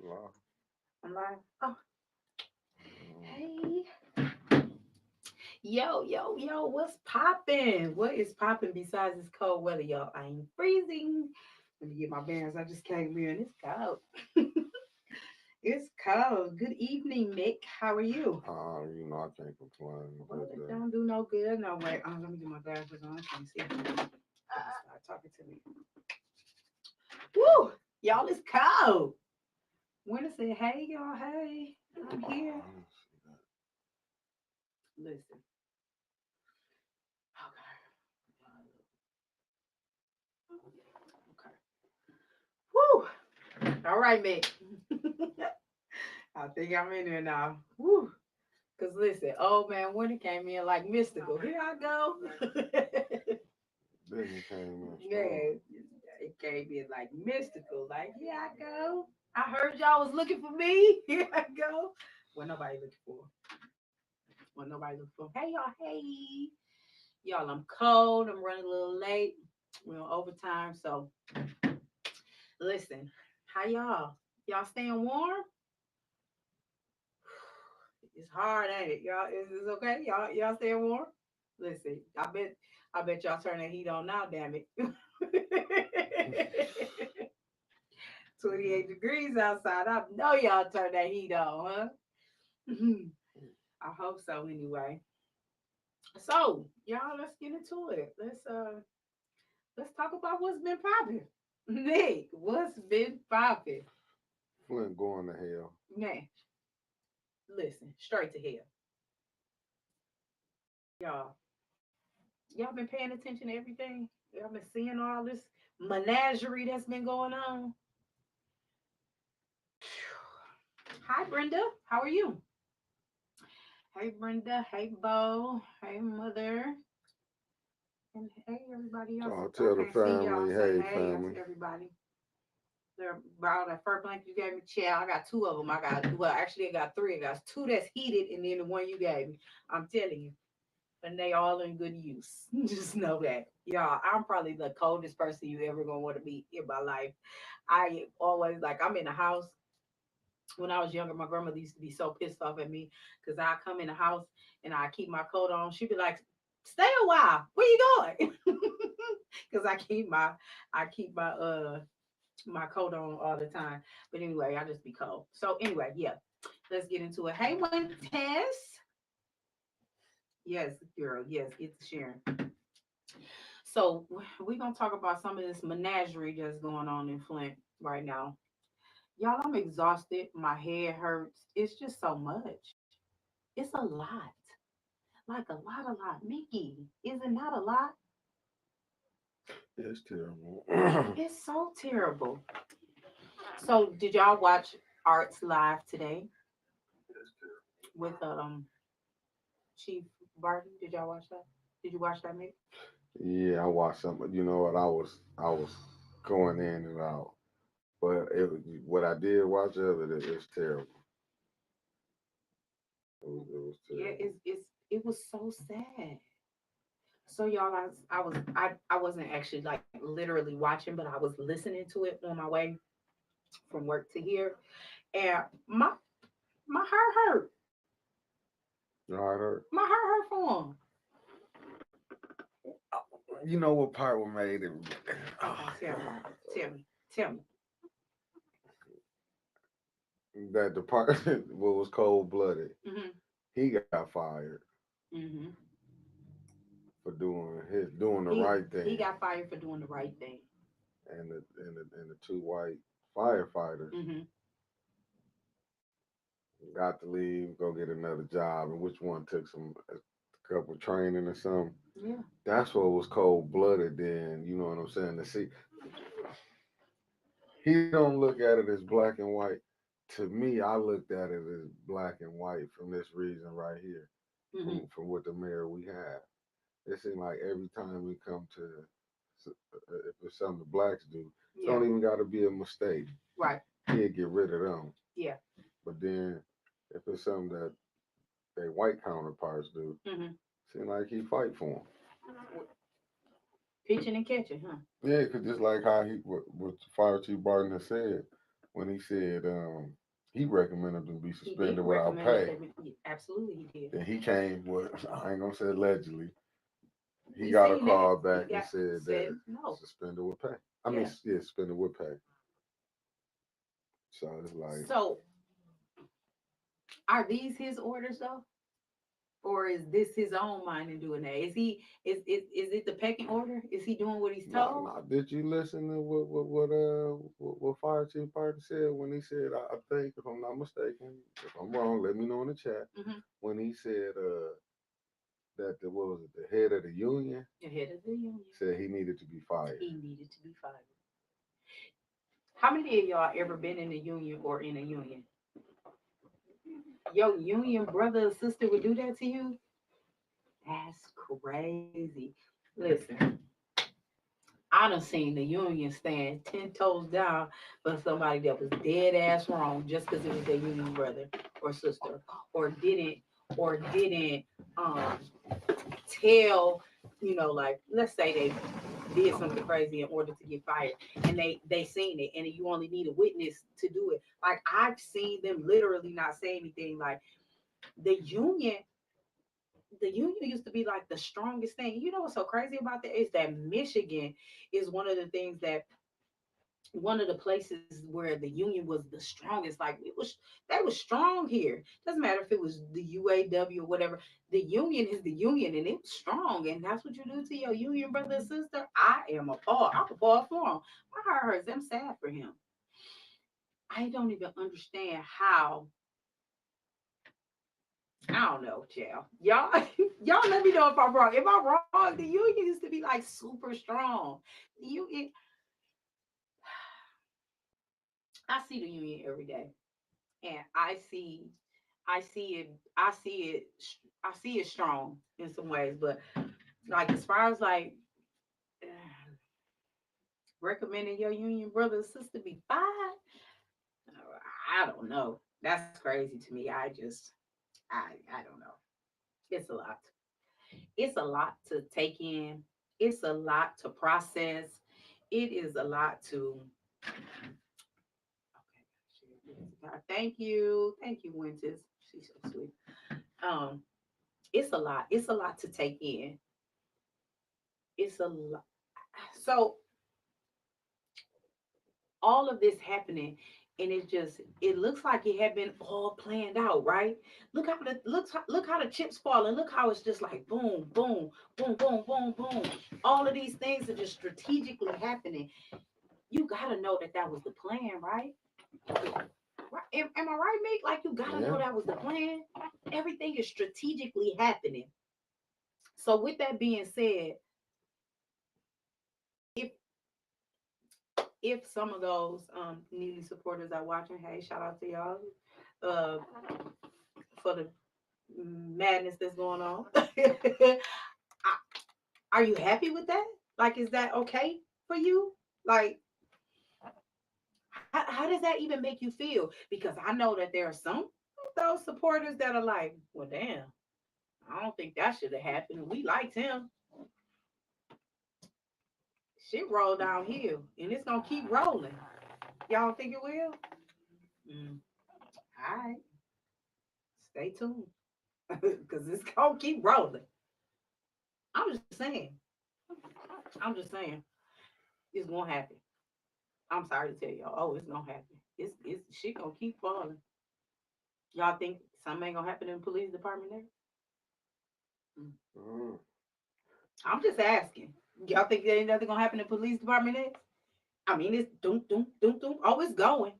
Law. I'm live. Oh, hey. Yo, what's poppin'? What is poppin' besides this cold weather, y'all? I ain't freezing. Let me get my bands. I just came here and it's cold. It's cold. Good evening, Mick. How are you? I can't complain. Well, it don't do no good. No, wait. Let me get my glasses on. I can't see. Start talking to me. Woo! Y'all, it's cold. Winter said, hey, y'all, hey. I'm here. Listen. Okay. Woo! All right, Mick. I think I'm in there now. Woo! Cause listen, old man Winter came in like mystical. Here I go. Then he came in strong. Man, it came in like mystical. Like here I go. I heard y'all was looking for me. Here I go. Well, nobody looking for. Well, nobody looking for. Hey y'all. Hey y'all. I'm cold. I'm running a little late. We're on overtime. So listen. How y'all? Y'all staying warm? It's hard, ain't it? Y'all, is this okay? Y'all staying warm? Listen, I bet y'all turn that heat on now, damn it. 28 degrees outside. I know y'all turn that heat on, huh? I hope so anyway. So, y'all, let's get into it. Let's talk about what's been popping. Nick, what's been popping? Flint going to hell. Man, listen, straight to hell. Y'all. Y'all been paying attention to everything? Y'all been seeing all this menagerie that's been going on? Hi, Brenda. How are you? Hey, Brenda. Hey, Bo. Hey, Mother. And hey, everybody else. Oh, I tell the can't see y'all. family, Say hey, hey family. to everybody. They're about that fur blanket you gave me, child. I got two of them. Well, actually, I got three. I got two that's heated, and then the one you gave me. I'm telling you. And they all in good use. Just know that. Y'all, I'm probably the coldest person you ever gonna want to meet in my life. I always like I'm in the house. When I was younger, my grandmother used to be so pissed off at me because I come in the house and I keep my coat on. She'd be like, "Stay a while. Where you going?" Because I keep my coat on all the time. But anyway, I just be cold. So anyway, yeah, let's get into it. Hey, Tess. Yes, girl. Yes, get to sharing. So we're gonna talk about some of this menagerie that's going on in Flint right now. Y'all, I'm exhausted. My head hurts. It's just so much. It's a lot. Like a lot. Mickey, is it not a lot? It's terrible. It's so terrible. So did y'all watch Arts Live today with Chief Barton? Did y'all watch that? Did you watch that, Mick? Yeah, I watched some, but you know what? I was going in and out. But what I did watch of it, it's terrible. It was Yeah, terrible. it was so sad. So y'all, I wasn't actually like literally watching, but I was listening to it on my way from work to here, and my heart hurt. You know how it hurt? My heart hurt for him. You know what part what made it? Okay, Oh tell me, God, tell me, tell me. that department what was cold blooded. Mhm, He got fired mhm. for doing the He right he thing, got fired for doing the right thing. and the two white firefighters Mhm. got to leave, go get another job, and which one took a couple training or something. Yeah. That's what was cold blooded. Then you know what I'm saying. To see, he don't look at it as black and white. To me, I looked at it as black and white from this reason right here, Mhm. from what the mayor we have. It seems like every time we come to, if it's something the blacks do, Yeah. don't even got to be a mistake. Right. He'll get rid of them. Yeah. But then, if it's something that they white counterparts do, Mhm. seem like he fight for them. Pitching and catching, huh? Yeah, cause just like how what Fire Chief Barton has said, when he said he recommended them be He did suspended without recommend that pay. they absolutely he did. Then he came with, I ain't gonna say allegedly, he We got a seen that. call He back and got said said that no. suspended with pay. I mean, Yeah. yeah, suspended with pay. So it's like, So are these his orders though? Or is this his own mind in doing that? Is it the pecking order? Is he doing what he's no, told? no. Did you listen to what Fire Chief Parton said when he said, I think if I'm not mistaken, if I'm wrong, let me know in the chat. Mm-hmm. When he said that the what was it, the head of the union The head of the union. said he needed to be fired. He needed to be fired. How many of y'all ever been in a union or in a union? Your union brother or sister would do that to you? That's crazy. Listen, I done seen the union stand 10 toes down for somebody that was dead ass wrong just because it was their union brother or sister, or didn't or didn't um tell, like, let's say they did something crazy in order to get fired, and they seen it, and you only need a witness to do it. Like, I've seen them literally not say anything. Like, the union the union used to be like the strongest thing. You know what's so crazy about that is that Michigan is one of the things that one of the places where the union was the strongest. Like, they was strong here. Doesn't matter if it was the UAW or whatever. The union is the union, and it was strong. And that's what you do to your union brother and sister. I am appalled. I'm appalled for him. My heart hurts. I'm sad for him. I don't even understand how. I don't know, Jail. Y'all, y'all let me know if I'm wrong. If I'm wrong, the union used to be like super strong. The union, I see the union every day, and I see it, I see it, I see it strong in some ways. But like, as far as like recommending your union brother or sister be fired, I don't know. That's crazy to me. I don't know. It's a lot. It's a lot to take in. It's a lot to process. It is a lot to. Okay, thank you, Winters. She's so sweet. Um, it's a lot. It's a lot to take in. It's a lot. So all of this happening, and it looks like it had been all planned out, right? Look how the chips fall, and look how it's just like boom, boom, boom, boom, boom, boom. All of these things are just strategically happening. You gotta know that that was the plan, right? Right? Am I right, mate? Like, you gotta know Yeah. that was the plan. Everything is strategically happening. So with that being said, if if some of those Neely supporters are watching, hey, shout out to y'all uh, for the madness that's going on. Are you happy with that? Like, is that okay for you? Like, how does that even make you feel? Because I know that there are some of those supporters that are like, well, damn, I don't think that should have happened. We liked him. Shit rolled downhill, and it's gonna keep rolling. Y'all think it will? Mm. All right, stay tuned, because it's gonna keep rolling. I'm just saying. I'm just saying. It's gonna happen. I'm sorry to tell y'all. Oh, it's gonna happen. It's shit gonna keep falling. Y'all think something ain't gonna happen in the police department there? Mm. Mm. I'm just asking. Y'all think there ain't nothing gonna happen in the police department next? I mean, it's doom doom doom doom. Oh, it's going.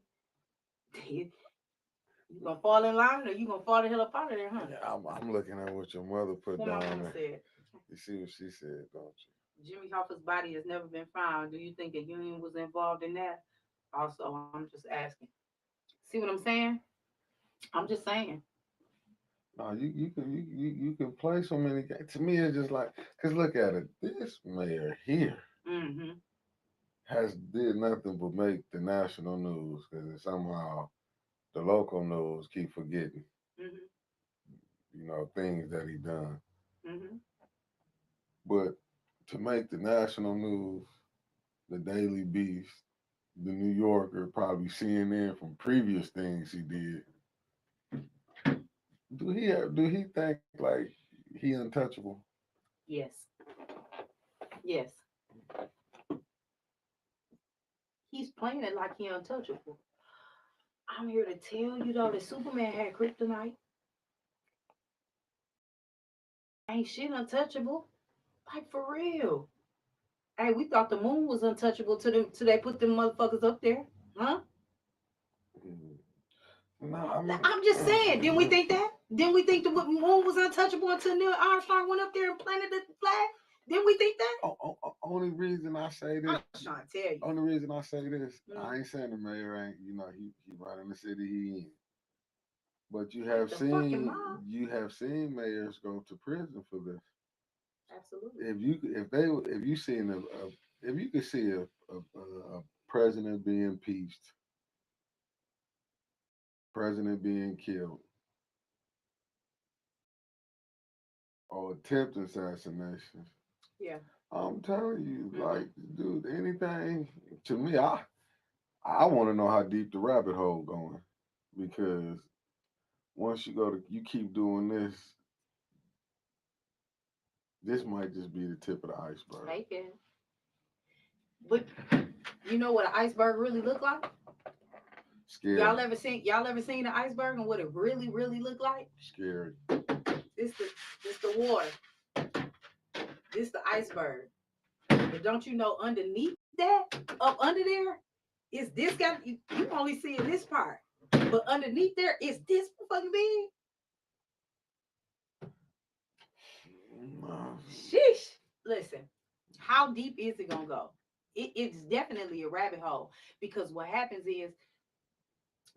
You gonna fall in line, or you gonna fall the hell up out of there, huh? Yeah, I'm looking at what your mother put What my down mama there. said. You see what she said, don't Jimmy Hoffa's body has never been found. Do you think a union was involved in that? Also, I'm just asking. See what I'm saying? I'm just saying. you? No, you can play so many games. To me, it's just like, cause look at it. This mayor here Mm-hmm. has did nothing but make the national news, cause somehow the local news keep forgetting, Mm-hmm. things that he done. Mm-hmm. But to make the national news, the Daily Beast, the New Yorker, probably CNN from previous things he did. Do he think like he untouchable? Yes, yes. He's playing it like he untouchable. I'm here to tell you though that Superman had kryptonite. Ain't shit untouchable. Like for real. Hey, we thought the moon was untouchable till they put them motherfuckers up there. Huh? Mm. No, I mean, I'm just saying, didn't we think that? Didn't we think the moon was untouchable until Neil Armstrong went up there and planted the flag? Didn't we think that? only reason I say this, I'm just trying to tell you. only reason I say this, I Mm. ain't saying the mayor ain't, he running the city he in. But Like the fucking mob. you have seen mayors go to prison for this. Absolutely. If you seen if you could see a president being impeached, president being killed, or attempted assassination, Yeah. I'm telling you, Hmm. like, dude, anything to me, I want to know how deep the rabbit hole going, because once you keep doing this might just be the tip of the iceberg. Hey, kid. But you know what an iceberg really look like? Scary, Y'all ever seen an iceberg and what it really really look like? scary. This the this the water. This the iceberg. But don't you know underneath that, up under there, is this guy? You only seeing this part, but underneath there is this fucking big. Uh, Sheesh. Listen, how deep is it gonna go? It's definitely a rabbit hole because what happens is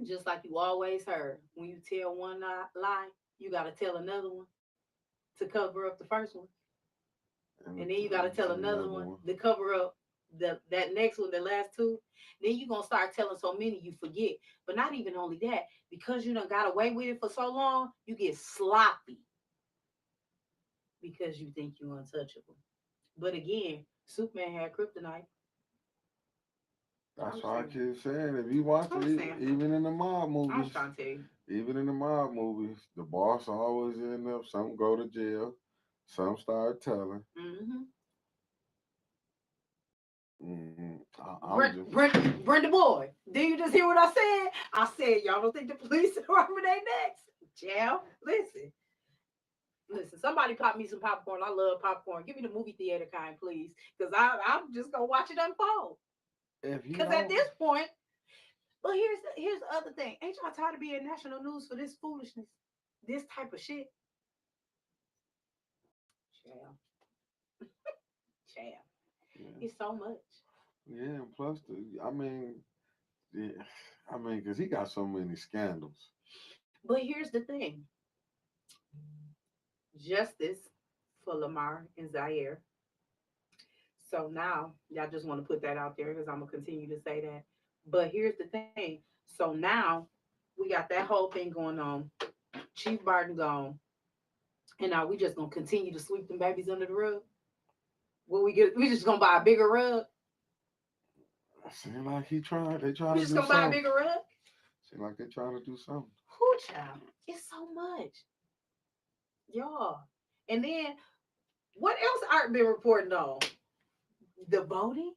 just like you always heard, when you tell one lie, you gotta tell another one to cover up the first one, and then you gotta tell another another one one. to cover up that next one, the last two. Then you gonna start telling so many you forget. But not even only that, because you done got away with it for so long, you get sloppy because you think you're untouchable. But again, Superman had kryptonite. That's I'm why I saying. keep saying, if you watch it, I'm saying. even in the mob I'm movies, trying to tell you. the boss always end up, some go to jail, some start telling. Mm-hmm. I'm just, Brenda Boy, did you just hear what I said? I said y'all don't think the police department ain't next? Jail. Listen, listen. Somebody pop me some popcorn. I love popcorn. Give me the movie theater kind, please, because I'm just gonna watch it unfold. if you Because at don't, this point, but here's the other thing. Ain't y'all tired of being national news for this foolishness, this type of shit? Jail, jail. yeah, It's so much. yeah, and plus yeah, because he got so many scandals. But here's the thing: justice for Lamar and Zaire. So now, y'all just want to put that out there because I'm gonna continue to say that. But here's the thing. So now we got that whole thing going on. Chief Barton gone, and now we just gonna continue to sweep them babies under the rug. What we get? We just gonna buy a bigger rug. Seem like they We trying to just do gonna buy a something. bigger rug. Seem like they trying to do something. Who child? It's so much, y'all. And then what else Art been reporting on? The voting.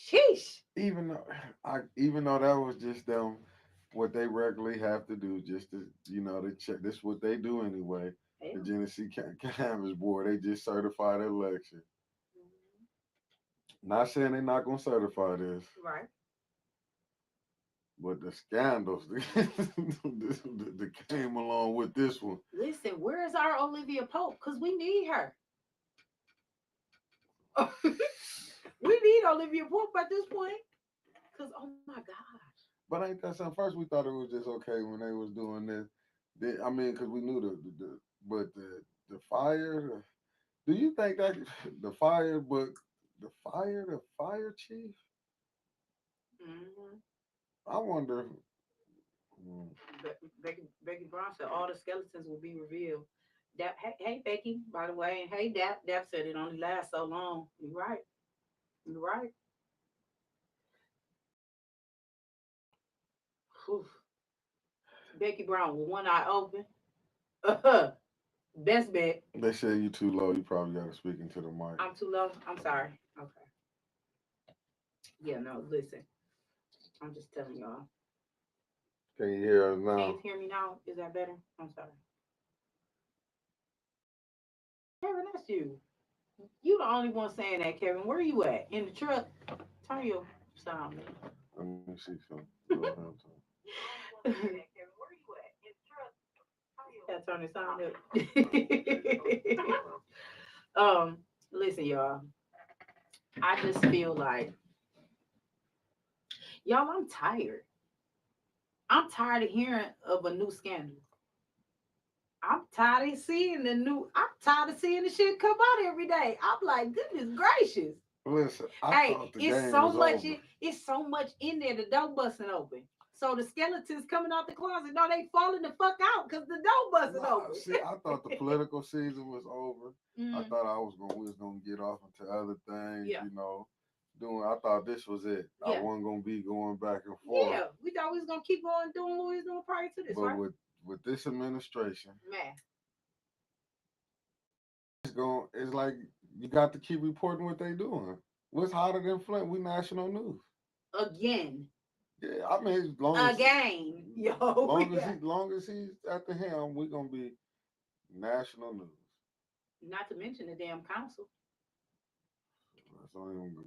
Sheesh. Even though that was just them, what they regularly have to do, just to they check this what they do anyway. The Hell. Genesee Canvas Board, they just certify the election. Not saying they're not gonna certify this, Right. but the scandals that came along with this one. Listen, where's our Olivia Pope? Because we need her. We need Olivia Pope at this point. Because, oh my gosh. But ain't that something? First, we thought it was just okay when they was doing this. I mean, because we knew but the fire. Do you think that the fire, but the fire chief? Mm-hmm. I wonder. Hmm, Becky Brown said all the skeletons will be revealed. Hey, Becky, by the way, and hey, Dap said it only lasts so long. You're right. You're right. Oof. Becky Brown with one eye open. Best bet. They say you too low. You probably got to speak into the mic. I'm too low. I'm sorry. Okay. Yeah, no, listen. I'm just telling y'all. Can you hear us Can you now? hear me now? Is that better? I'm sorry. Kevin, that's you. You the only one saying that, Kevin. Where you at? In the truck? Turn your sound man. Let me see some. Go ahead. Yeah, turn the sound up. Listen, y'all. I just feel like y'all. I'm tired. I'm tired of hearing of a new scandal. I'm tired of seeing the new. I'm tired of seeing the shit come out every day. I'm like, goodness gracious. Listen, I Hey, thought the it's game so was much. over. It's so much in there. The door busting open. So the skeletons coming out the closet. No, they falling the fuck out because the door busting Nah, open. see, I thought the political season was over. I Mm, thought we was gonna get off into other things, yeah, Doing, I thought this was it. I yeah, wasn't gonna be going back and forth. yeah. We thought we was gonna keep on doing what we was doing prior to this, But right? with this administration, Man, it's like you got to keep reporting what they doing. What's hotter than Flint? We national news. again, Yeah, I mean, again, yo, we got. long as he's at the helm, we're gonna be national news. Not to mention the damn council. That's not even good.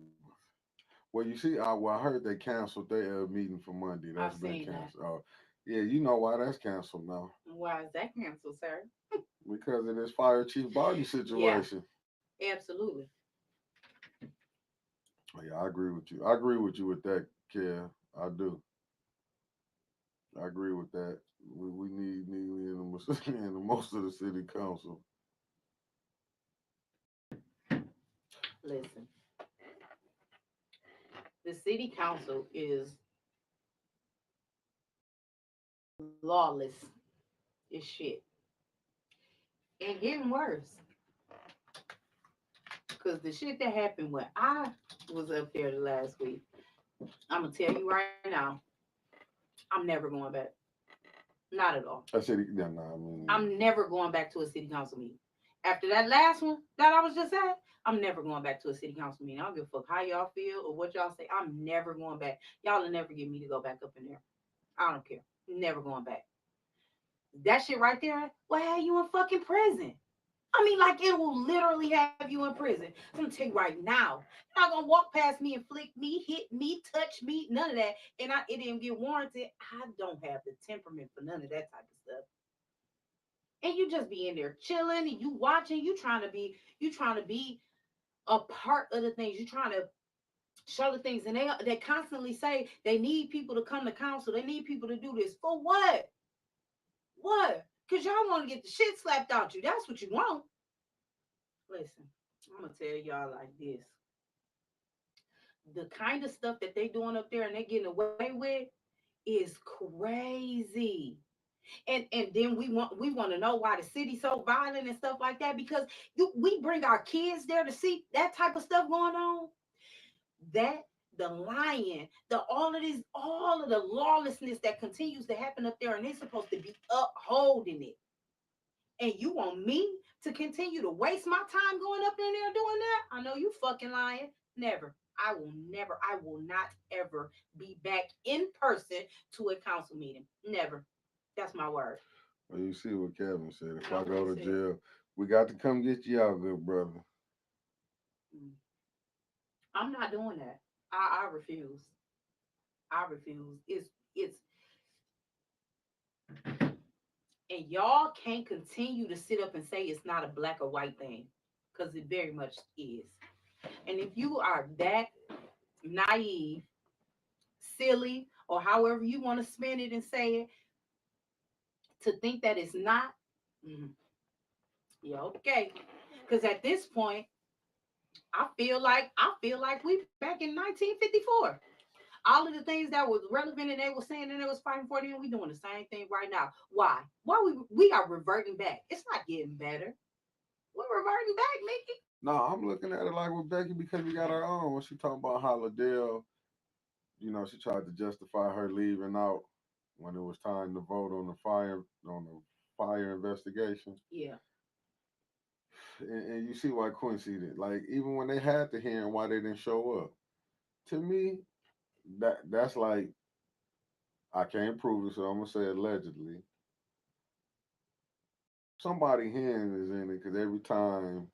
Well, you see, I heard they canceled their meeting for Monday. I've That's been seen that. canceled. Oh, yeah, you know why that's canceled now? Why is that canceled, sir? Because of this fire chief Barty Yeah, situation. absolutely. Oh, yeah, I agree with you. I agree with you with that, Kev. I do. I agree with that. We need in the, in the most of the city council. Listen, the city council is lawless as shit. And getting worse. Because the shit that happened when I was up there the last week, I'm going to tell you right now, I'm never going back. Not at all. I said, yeah, nah, I mean, I'm never going back to a city council meeting. After that last one that I was just at, I'm never going back to a city council meeting. I don't give a fuck how y'all feel or what y'all say. I'm never going back. Y'all will never get me to go back up in there. I don't care. Never going back. That shit right there will have you in fucking prison. I mean, like it will literally have you in prison. I'm gonna tell you right now, you're not gonna walk past me and flick me, hit me, touch me, none of that, and it didn't get warranted. I don't have the temperament for none of that type of stuff. And you just be in there chilling and you watching, you trying to be a part of the things. You trying to show the things, and they constantly say they need people to come to council. They need people to do this for what? What? Because y'all want to get the shit slapped out you. That's what you want. Listen, I'm gonna tell y'all like this: the kind of stuff that they doing up there and they getting away with is crazy. And then we want to know why the city's so violent and stuff like that because we bring our kids there to see that type of stuff going on. That the lying, the all of the lawlessness that continues to happen up there, and they're supposed to be upholding it. And you want me to continue to waste my time going up in there doing that? I know you fucking lying. Never. I will not ever be back in person to a council meeting. Never. That's my word. well, you see what Kevin said. If I That's what he go to said. jail, we got to come get you out, good brother. Mm. I'm not doing that. I refuse. I refuse. It's and y'all can't continue to sit up and say it's not a black or white thing because it very much is. And if you are that naive, silly, or however you want to spin it and say it, to think that it's not, mm, yeah, okay. Because at this point, I feel like we back in 1954. All of the things that was relevant and they were saying and they was fighting for them, we doing the same thing right now. Why? Why we are reverting back? It's not getting better. We're reverting back, Mickey. No, I'm looking at it like with Becky because we got our own. When she talking about how Liddell, she tried to justify her leaving out when it was time to vote on the fire investigation. Yeah. And you see why Quincy did. Like even when they had the hearing, why they didn't show up. To me, that's like I can't prove it, so I'm gonna say allegedly. Somebody hand is in it because every time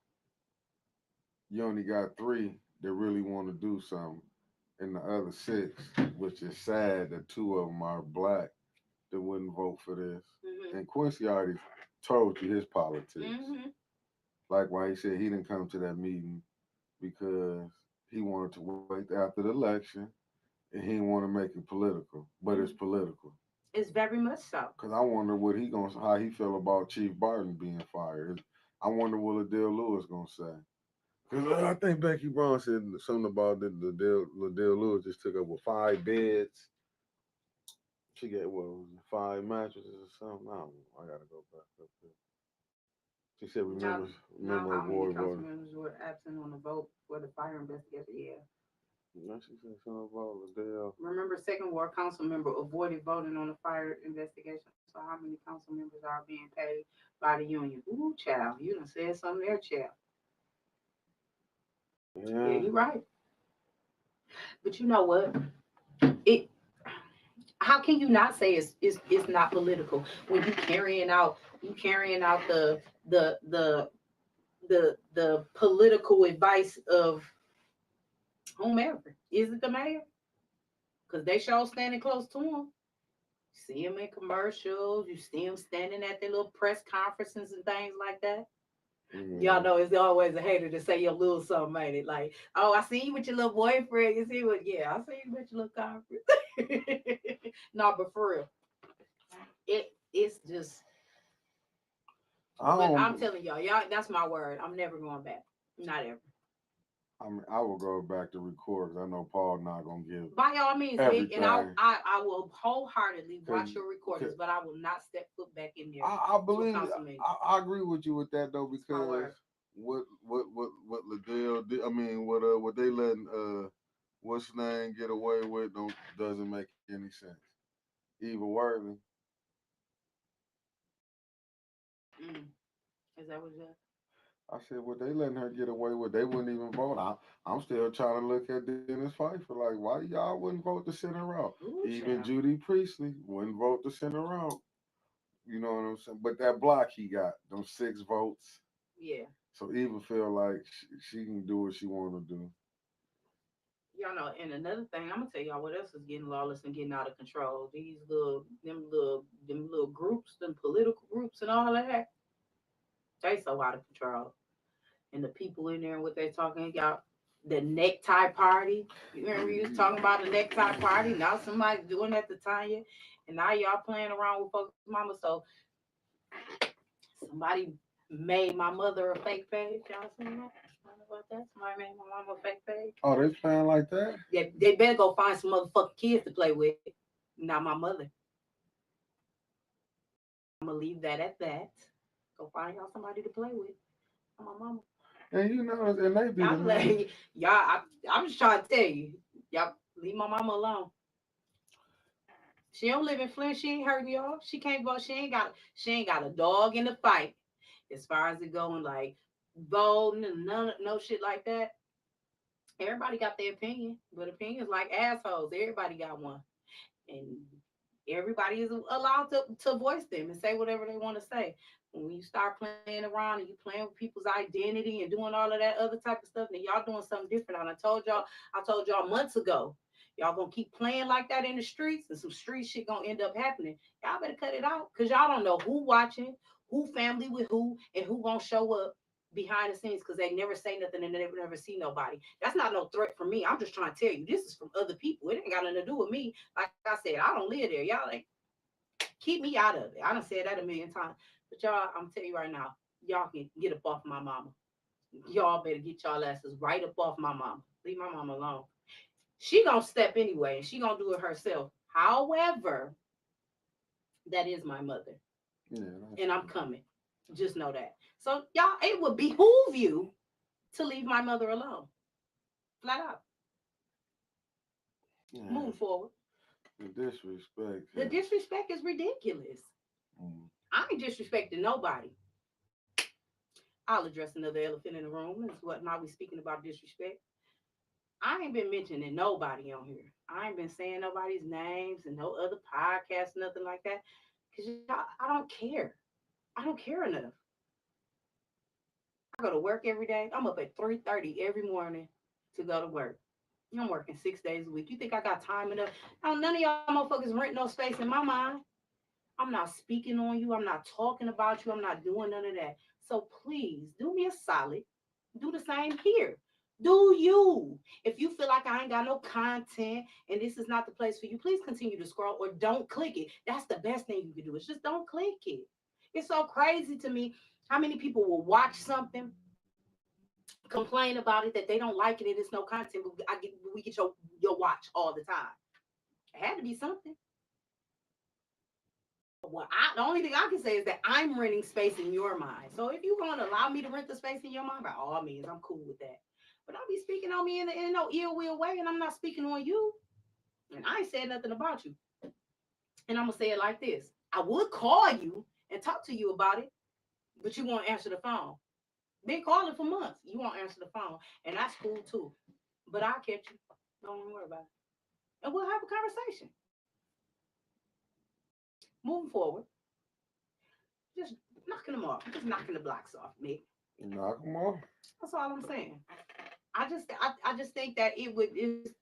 you only got three that really want to do something, and the other six, which is sad that two of them are black that wouldn't vote for this. Mhm. And Quincy already told you his politics. Mhm. Like why he said he didn't come to that meeting because he wanted to wait after the election and he didn't want to make it political, but it's Mhm. political. It's very much so. Cause I wonder how he feel about Chief Barton being fired. I wonder what Liddell Lewis gonna say. Cause I think Becky Brown said something about that Liddell Lewis just took up with 5 beds. She got what was it, 5 mattresses or something. I don't know. I gotta go back up there. She said Now, now, remember how many award council was. members were absent on the vote for the fire investigation? Yeah. Now she said something about Liddell. Remember, second ward council member avoided voting on the fire investigation. So, how many council members are being paid by the union? Ooh, child, you done said something there, child. Yeah, Yeah. you're right. But you know what? It. How can you not say it's not political when you carrying out the the political advice of whomever? Is it the mayor? Because they show standing close to him. See him in commercials. You see him standing at their little press conferences and things like that. Y'all Yeah. know it's always a hater to say your little something, ain't it? Like, oh, I see you with your little boyfriend. You see what? Yeah, I see you with your little conference. No, but for real, it's just. I But I'm don't. telling y'all, that's my word. I'm never going back. Not ever. I mean, I will go back to record because I know Paul not gonna give By all means, Vic, and everything. I will wholeheartedly Cause, watch your recordings, 'cause but I will not step foot back in there I to a believe council meeting. I agree with you with that though It's my because word. what Liddell did, I mean what they letting what's his name get away with don't doesn't make any sense. Eva Worthing, Mm. Is that what you I said what they letting her get away with, they wouldn't even vote. I'm still trying to look at Dennis Pfeiffer like why y'all wouldn't vote to send her out. Ooh, Even child. Judy Priestley wouldn't vote to send her out. You know what I'm saying? But that block he got, them 6 votes. Yeah. So Eva feel like she can do what she want to do. Y'all know, and another thing, I'm gonna tell y'all what else is getting lawless and getting out of control. Them little groups, them political groups, and all of that. They so out of control. And the people in there and what they talking, y'all. The necktie party. You remember you was talking about the necktie party? Now somebody's doing that to Tanya, and now y'all playing around with folks' mama. So somebody made my mother a fake page. Y'all seen that? About that? Somebody made my mama a fake page. Oh, they playing like that? They better go find some motherfucking kids to play with. Not my mother. I'm gonna leave that at that. Go find y'all somebody to play with. Not my mama. And you know, and they be the I'm man. like, y'all. I'm just trying to tell you, y'all leave my mama alone. She don't live in Flint. She ain't hurting y'all. She can't vote. She ain't got a dog in the fight. As far as it going, like voting and no shit like that. Everybody got their opinion, but opinions like assholes. Everybody got one, and everybody is allowed to voice them and say whatever they want to say. When you start playing around and you playing with people's identity and doing all of that other type of stuff, then y'all doing something different. And I told y'all months ago, y'all gonna keep playing like that in the streets, and some street shit gonna end up happening. Y'all better cut it out, cause y'all don't know who watching, who family with who, and who gonna show up behind the scenes because they never say nothing and they never see nobody. That's not no threat for me. I'm just trying to tell you, this is from other people. It ain't got nothing to do with me. Like I said, I don't live there. Y'all like keep me out of it. I done said that a million times. But y'all, I'm telling you right now, y'all can get up off my mama. Y'all better get y'all asses right up off my mama. Leave my mama alone. She gonna step anyway, and she gonna do it herself. However, that is my mother, Yeah, and I'm coming. Just know that. So y'all, it would behoove you to leave my mother alone. Flat out. yeah. Moving forward. The disrespect. The disrespect is ridiculous. Mm. I ain't disrespecting nobody. I'll address another elephant in the room. Is what now we speaking about disrespect. I ain't been mentioning nobody on here. I ain't been saying nobody's names and no other podcasts, nothing like that. Cause I don't care. I don't care enough. I go to work every day. I'm up at 3:30 every morning to go to work. I'm working 6 days a week. You think I got time enough? No, none of y'all motherfuckers rent no space in my mind. I'm not speaking on you. I'm not talking about you. I'm not doing none of that. So please do me a solid. Do the same here. Do you? If you feel like I ain't got no content and this is not the place for you, please continue to scroll or don't click it. That's the best thing you can do. Is just don't click it. It's so crazy to me how many people will watch something, complain about it that they don't like it and it's no content, but we get your watch all the time. It had to be something. Well, the only thing I can say is that I'm renting space in your mind. So if you're going to allow me to rent the space in your mind, by all means, I'm cool with that. But don't be speaking on me in no ill will way, and I'm not speaking on you. And I ain't said nothing about you. And I'm gonna say it like this: I would call you and talk to you about it, but you won't answer the phone. Been calling for months. You won't answer the phone, and that's cool too. But I'll catch you. Don't even worry about it. And we'll have a conversation. Moving forward, just knocking them off, just knocking the blocks off, Nick. Knock them off. That's all I'm saying. I just think that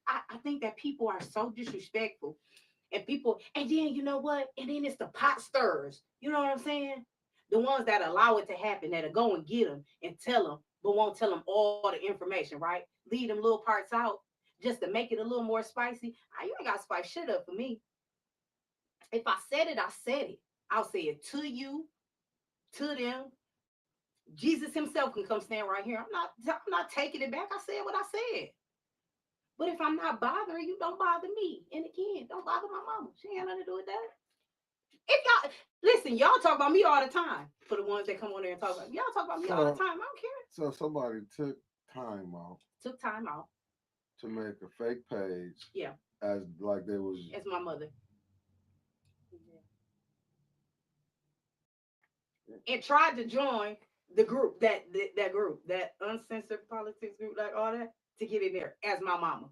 I think that people are so disrespectful and people and then you know what? And then it's the pot stirrers. You know what I'm saying? The ones that allow it to happen, that'll go and get them and tell them, but won't tell them all the information, right? Leave them little parts out just to make it a little more spicy. You ain't got to spice shit up for me. If I said it, I said it. I'll say it to you, to them. Jesus himself can come stand right here. I'm not taking it back. I said what I said. But if I'm not bothering you, don't bother me. And again, don't bother my mama. She ain't nothing to do with that. If y'all listen, y'all talk about me all the time. For the ones that come on there and talk about y'all talk about me all the So, time. I don't care. so somebody took time out Took time out. to make a fake page Yeah, as like they was. it's my mother. And tried to join the group, that group, that uncensored politics group, like all that, to get in there as my mama.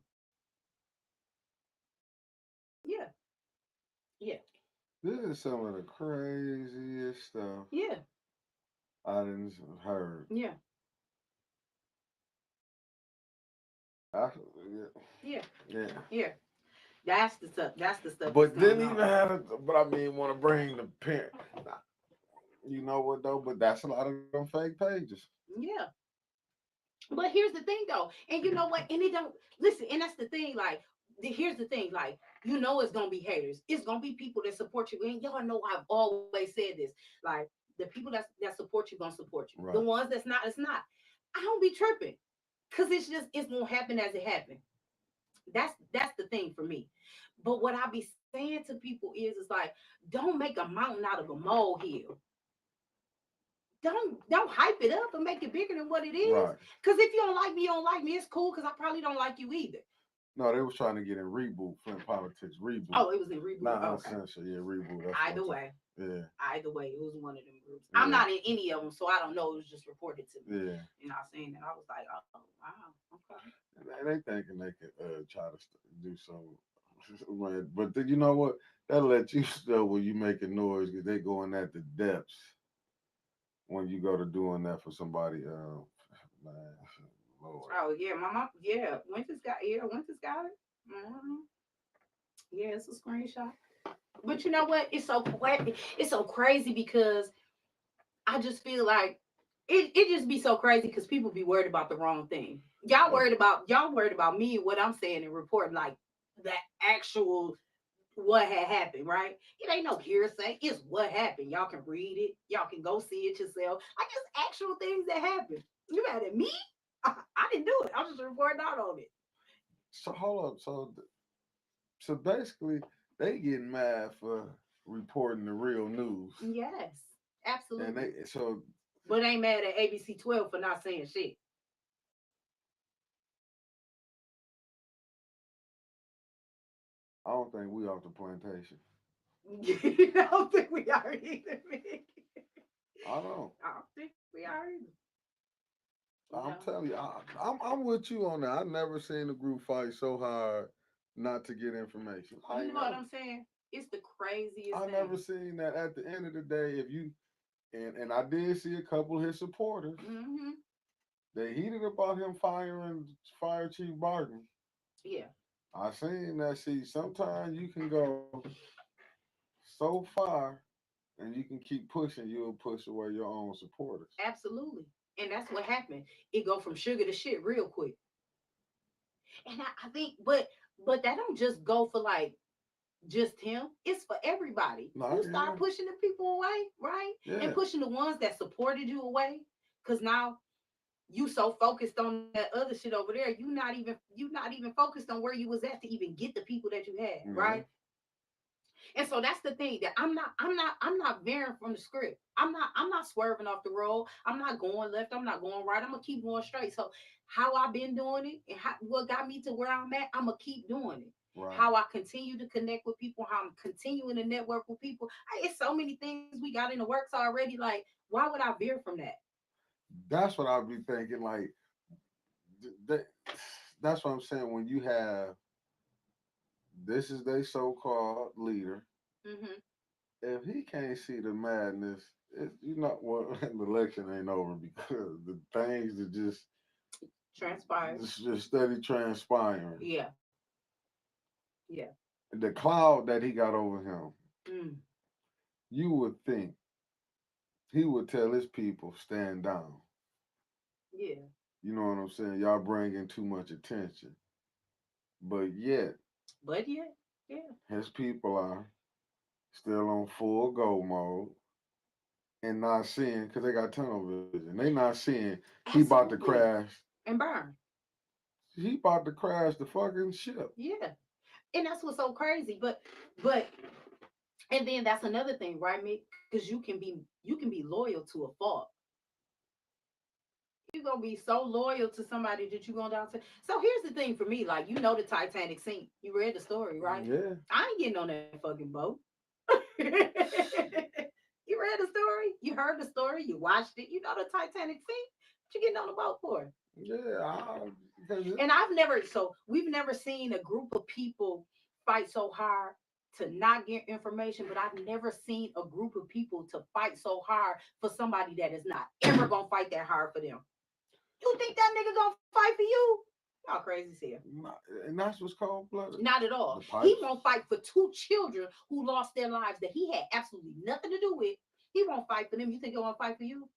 Yeah, yeah, This is some of the craziest stuff yeah, I didn't heard. yeah, I, yeah, yeah, yeah. yeah. That's the stuff. That's the stuff that's But going didn't even on. have it. But I mean, want to bring the parent. You know what though? But that's a lot of them fake pages. Yeah. But here's the thing though, and you know what? And it don't listen, and that's the thing. Like, here's the thing. Like, you know, it's gonna be haters. It's gonna be people that support you, and y'all know I've always said this. Like, the people that support you gonna support you. The Right. ones that's not, it's not. I don't be tripping, cause it's gonna happen as it happened. That's the thing for me. But what I be saying to people is like, don't make a mountain out of a molehill. Don't hype it up and make it bigger than what it is. Right. Because if you don't like me, you don't like me. It's cool because I probably don't like you either. No, they was trying to get in reboot, Flint Politics reboot. Oh, it was in reboot. Not Oh, okay. uncensored, yeah, reboot. That's what Either I'm way, saying. either way, it was one of them groups. I'm Yeah, not in any of them, so I don't know. It was just reported to me. yeah, yeah. You know, I seen it. I was like, oh, wow, okay. And they thinking they could try to do some, but then, you know what? That'll let you know when you making noise because they going at the depths when you go to doing that for somebody. Man, Lord. Oh yeah, my mom. Yeah, Winter's got it. hmm Yeah, it's a screenshot. But you know what? It's so crazy because I just feel like it just be so crazy because people be worried about the wrong thing. Oh, Y'all worried about me and what I'm saying and reporting like that actual what had happened, right? It ain't no hearsay. It's what happened. Y'all can read it. Y'all can go see it yourself. Like it's actual things that happened. You mad at me? I didn't do it. I was just reporting out on it. so hold up. So basically, they getting mad for reporting the real news, Yes, and absolutely. they so But ain't mad at ABC 12 for not saying shit. I don't think we off the plantation. I don't think we are either, man. I don't. I don't think we are either. No. I'm telling you, I'm with you on that. I never seen a group fight so hard not to get information. You know what I'm saying? It's the craziest I never thing. seen that. At the end of the day, if you and I did see a couple of his supporters. Mm-hmm. They heated about him firing Fire Chief Barton. Yeah, I seen that. See, sometimes you can go so far and you can keep pushing. You'll push away your own supporters. absolutely. And that's what happened. It go from sugar to shit real quick. And I think, but that don't just go for like just him. It's for everybody. No, You yeah, start pushing the people away, right? And yeah, pushing the ones that supported you away. Cause now you so focused on that other shit over there, you not even focused on where you was at to even get the people that you had, yeah. right? And so that's the thing that I'm not veering from the script. I'm not swerving off the road. I'm not going left. I'm not going right. I'm gonna keep going straight. So how I've been doing it and what got me to where I'm at, I'm gonna keep doing it. Right. How I continue to connect with people, how I'm continuing to network with people. It's so many things we got in the works already. Like, why would I veer from that? That's what I'll be thinking. Like, that, that's what I'm saying. When you have this is their so-called leader. Hmm. If he can't see the madness, you know, well, the election ain't over because the things that Transpired. just steady transpiring. Yeah. Yeah. The cloud that he got over him, Mm. you would think he would tell his people stand down. Yeah. You know what I'm saying? Y'all bringing too much attention. But yet, But yeah. Yeah. his people are still on full go mode and not seeing because they got tunnel vision. They not seeing he about to Absolutely. crash. And burn. He about to crash the fucking ship. Yeah. And that's what's so crazy. But and then that's another thing, right, Mick? Because you can be loyal to a fault. You're gonna be so loyal to somebody that you're gonna down to. So here's the thing for me, like, the Titanic sink. You read the story, right? Yeah. I ain't getting on that fucking boat. You read the story, you heard the story, you watched it. The Titanic sink. What you getting on the boat for? Yeah. Because And we've never seen a group of people fight so hard to not get information, but I've never seen a group of people to fight so hard for somebody that is not ever gonna fight that hard for them. You think that nigga gonna fight for you? Y'all crazy as hell. and that's what's cold blooded. Not at all. The He pipes. won't fight for two children who lost their lives that he had absolutely nothing to do with. He won't fight for them. You think he won't fight for you?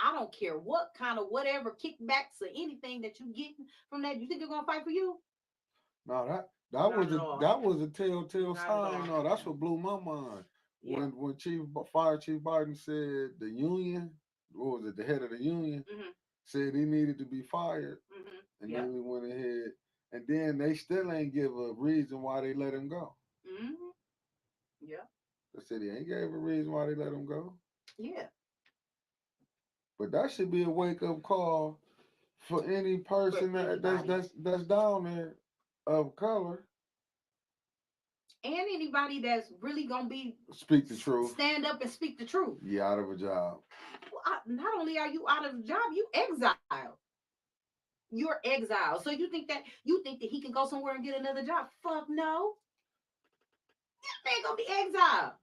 I don't care what kind of whatever kickbacks or anything that you get from that. You think they're gonna fight for you? No, Not at all. that was a telltale Not at sign. all. No, that's what blew my mind. Yeah. When Fire Chief Biden said the union, what was it, the head of the union, Mhm. said he needed to be fired, Mhm. and Yep. then we went ahead, and then they still ain't give a reason why they let him go. Mhm. Yep. The city ain't gave a reason why they let him go. Yeah. But that should be a wake up call for any For person anybody. that's down there of color. And anybody that's really gonna be Speak the truth. stand up and speak the truth. You out of a job. Well, not only are you out of the job, you exiled. You're exiled. So you think that he can go somewhere and get another job? Fuck no. They ain't gonna be exiled.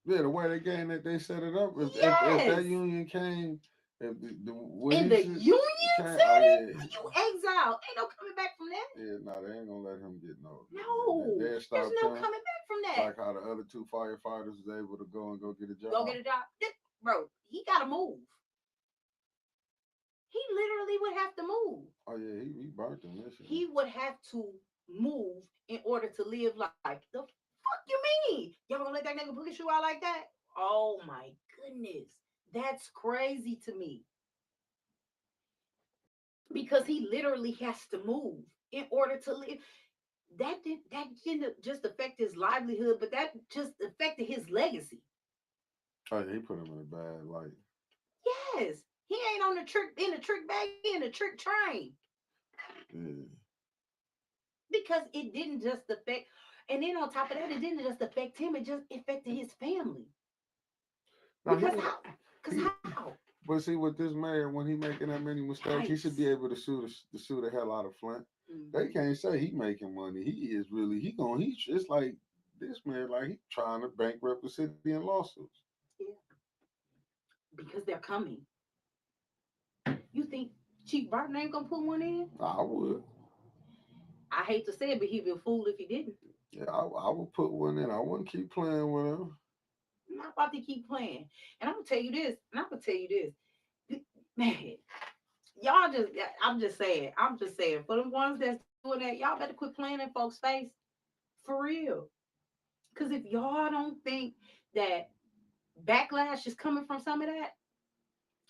Yeah, the way they game that they set it up. If that Yes. union came, if what And he the said union came, oh said it. yeah, You exiled. Ain't no coming back from that. yeah, no, they ain't gonna let him get no. No, They there's stopped no him coming back from that. like how the other two firefighters was able to go and go get a Go job. get a job. Bro, he gotta move. He literally would have to move. Oh yeah, he burnt the mission. He would have to move in order to live like the fuck you mean? Y'all gonna let that nigga push you out like that? Oh my goodness. That's crazy to me. Because he literally has to move in order to live. That didn't just affect his livelihood, but that just affected his legacy. Oh yeah, he put him in a bad light. Yes. He ain't on the trick in the trick bag, he in the trick train. Yeah. because it didn't just affect, and then on top of that, it didn't just affect him, it just affected his family. Now Because how? Because he how? but see with this mayor when he making that many mistakes, he should Yikes. be able to sue the hell out of Flint. They Hmm. can't say he making money. He is really he it's like this man like he trying to bankrupt the city in lawsuits. Yeah, because they're coming. You think Chief Barton ain't gonna put one in? I would. I hate to say it, but he'd be a fool if he didn't. Yeah, I would put one in. I wouldn't keep playing with him. I'm not about to keep playing. And I'm gonna tell you this, and I'm gonna tell you this. Man, y'all just I'm just saying, for the ones that's doing that, y'all better quit playing in folks' face. For real. Cause if y'all don't think that backlash is coming from some of that,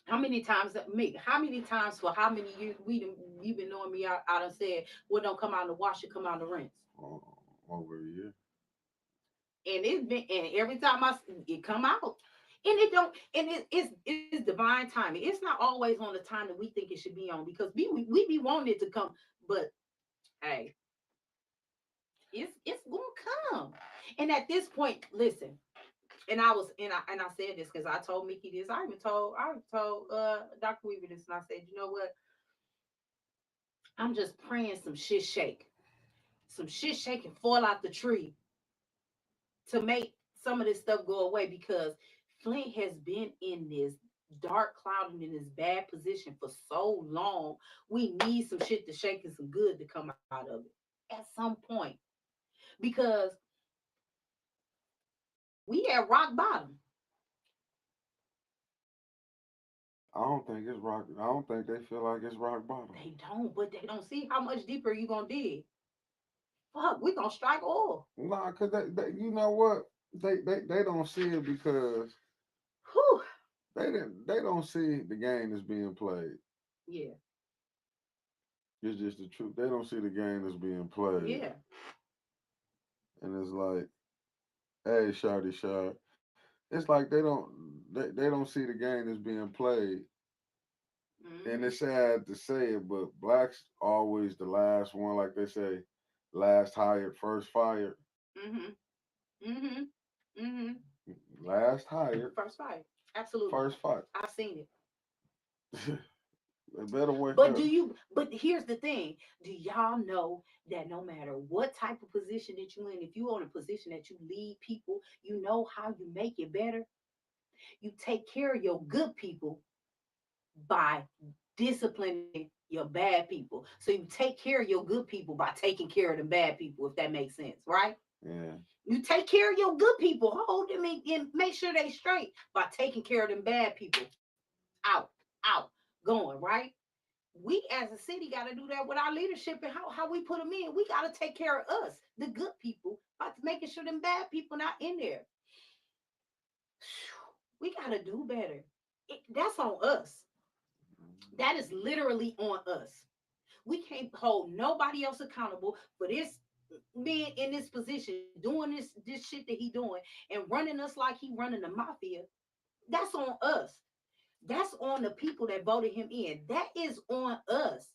how many times for how many years you've been knowing me, I done said, well, don't come out in the wash, it come out in the rinse. Oh, over a year. And it's been, and every time it come out, and it don't, and it's divine timing. It's not always on the time that we think it should be on, because we be wanting it to come, but hey, it's gonna come. And at this point, listen, and I said this because I told Mickey this. I even told Dr. Weaver this, and I said, you know what? I'm just praying some shit shake and fall out the tree to make some of this stuff go away, because Flint has been in this dark cloud and in this bad position for so long. We need some shit to shake and some good to come out of it at some point, because we at rock bottom. I don't think it's rock. I don't think they feel like it's rock bottom. They don't, but they don't see how much deeper you gonna dig. Fuck, we gonna strike oil. Nah, cause you know what they don't see it because Whew. they don't see the game that's being played. Yeah, It's just the truth. They don't see the game that's being played, yeah. and it's like, hey, Shardy Shard. It's like they don't see the game that's being played, and Mm-hmm. it's sad to say it, but blacks always the last one, like they say, last hired, first fired. Mm-hmm. Mm-hmm. Mm-hmm. Last hired, First fight. Absolutely. first fight. I've seen it. They better wake But up. but here's the thing. Do y'all know that no matter what type of position that you're in, if you're in a position that you lead people, you know how you make it better? You take care of your good people by disciplining your bad people. So you take care of your good people by taking care of the bad people, if that makes sense, right? Yeah. You take care of your good people, hold them and make sure they straight by taking care of them bad people. Out, out, going, right? We as a city got to do that with our leadership and how we put them in. We got to take care of us, the good people, by making sure them bad people not in there. We got to do better. That's on us. That is literally on us. We can't hold nobody else accountable for this being in this position, doing this shit that he doing, and running us like he running the mafia. That's on us. That's on the people that voted him in. That is on us.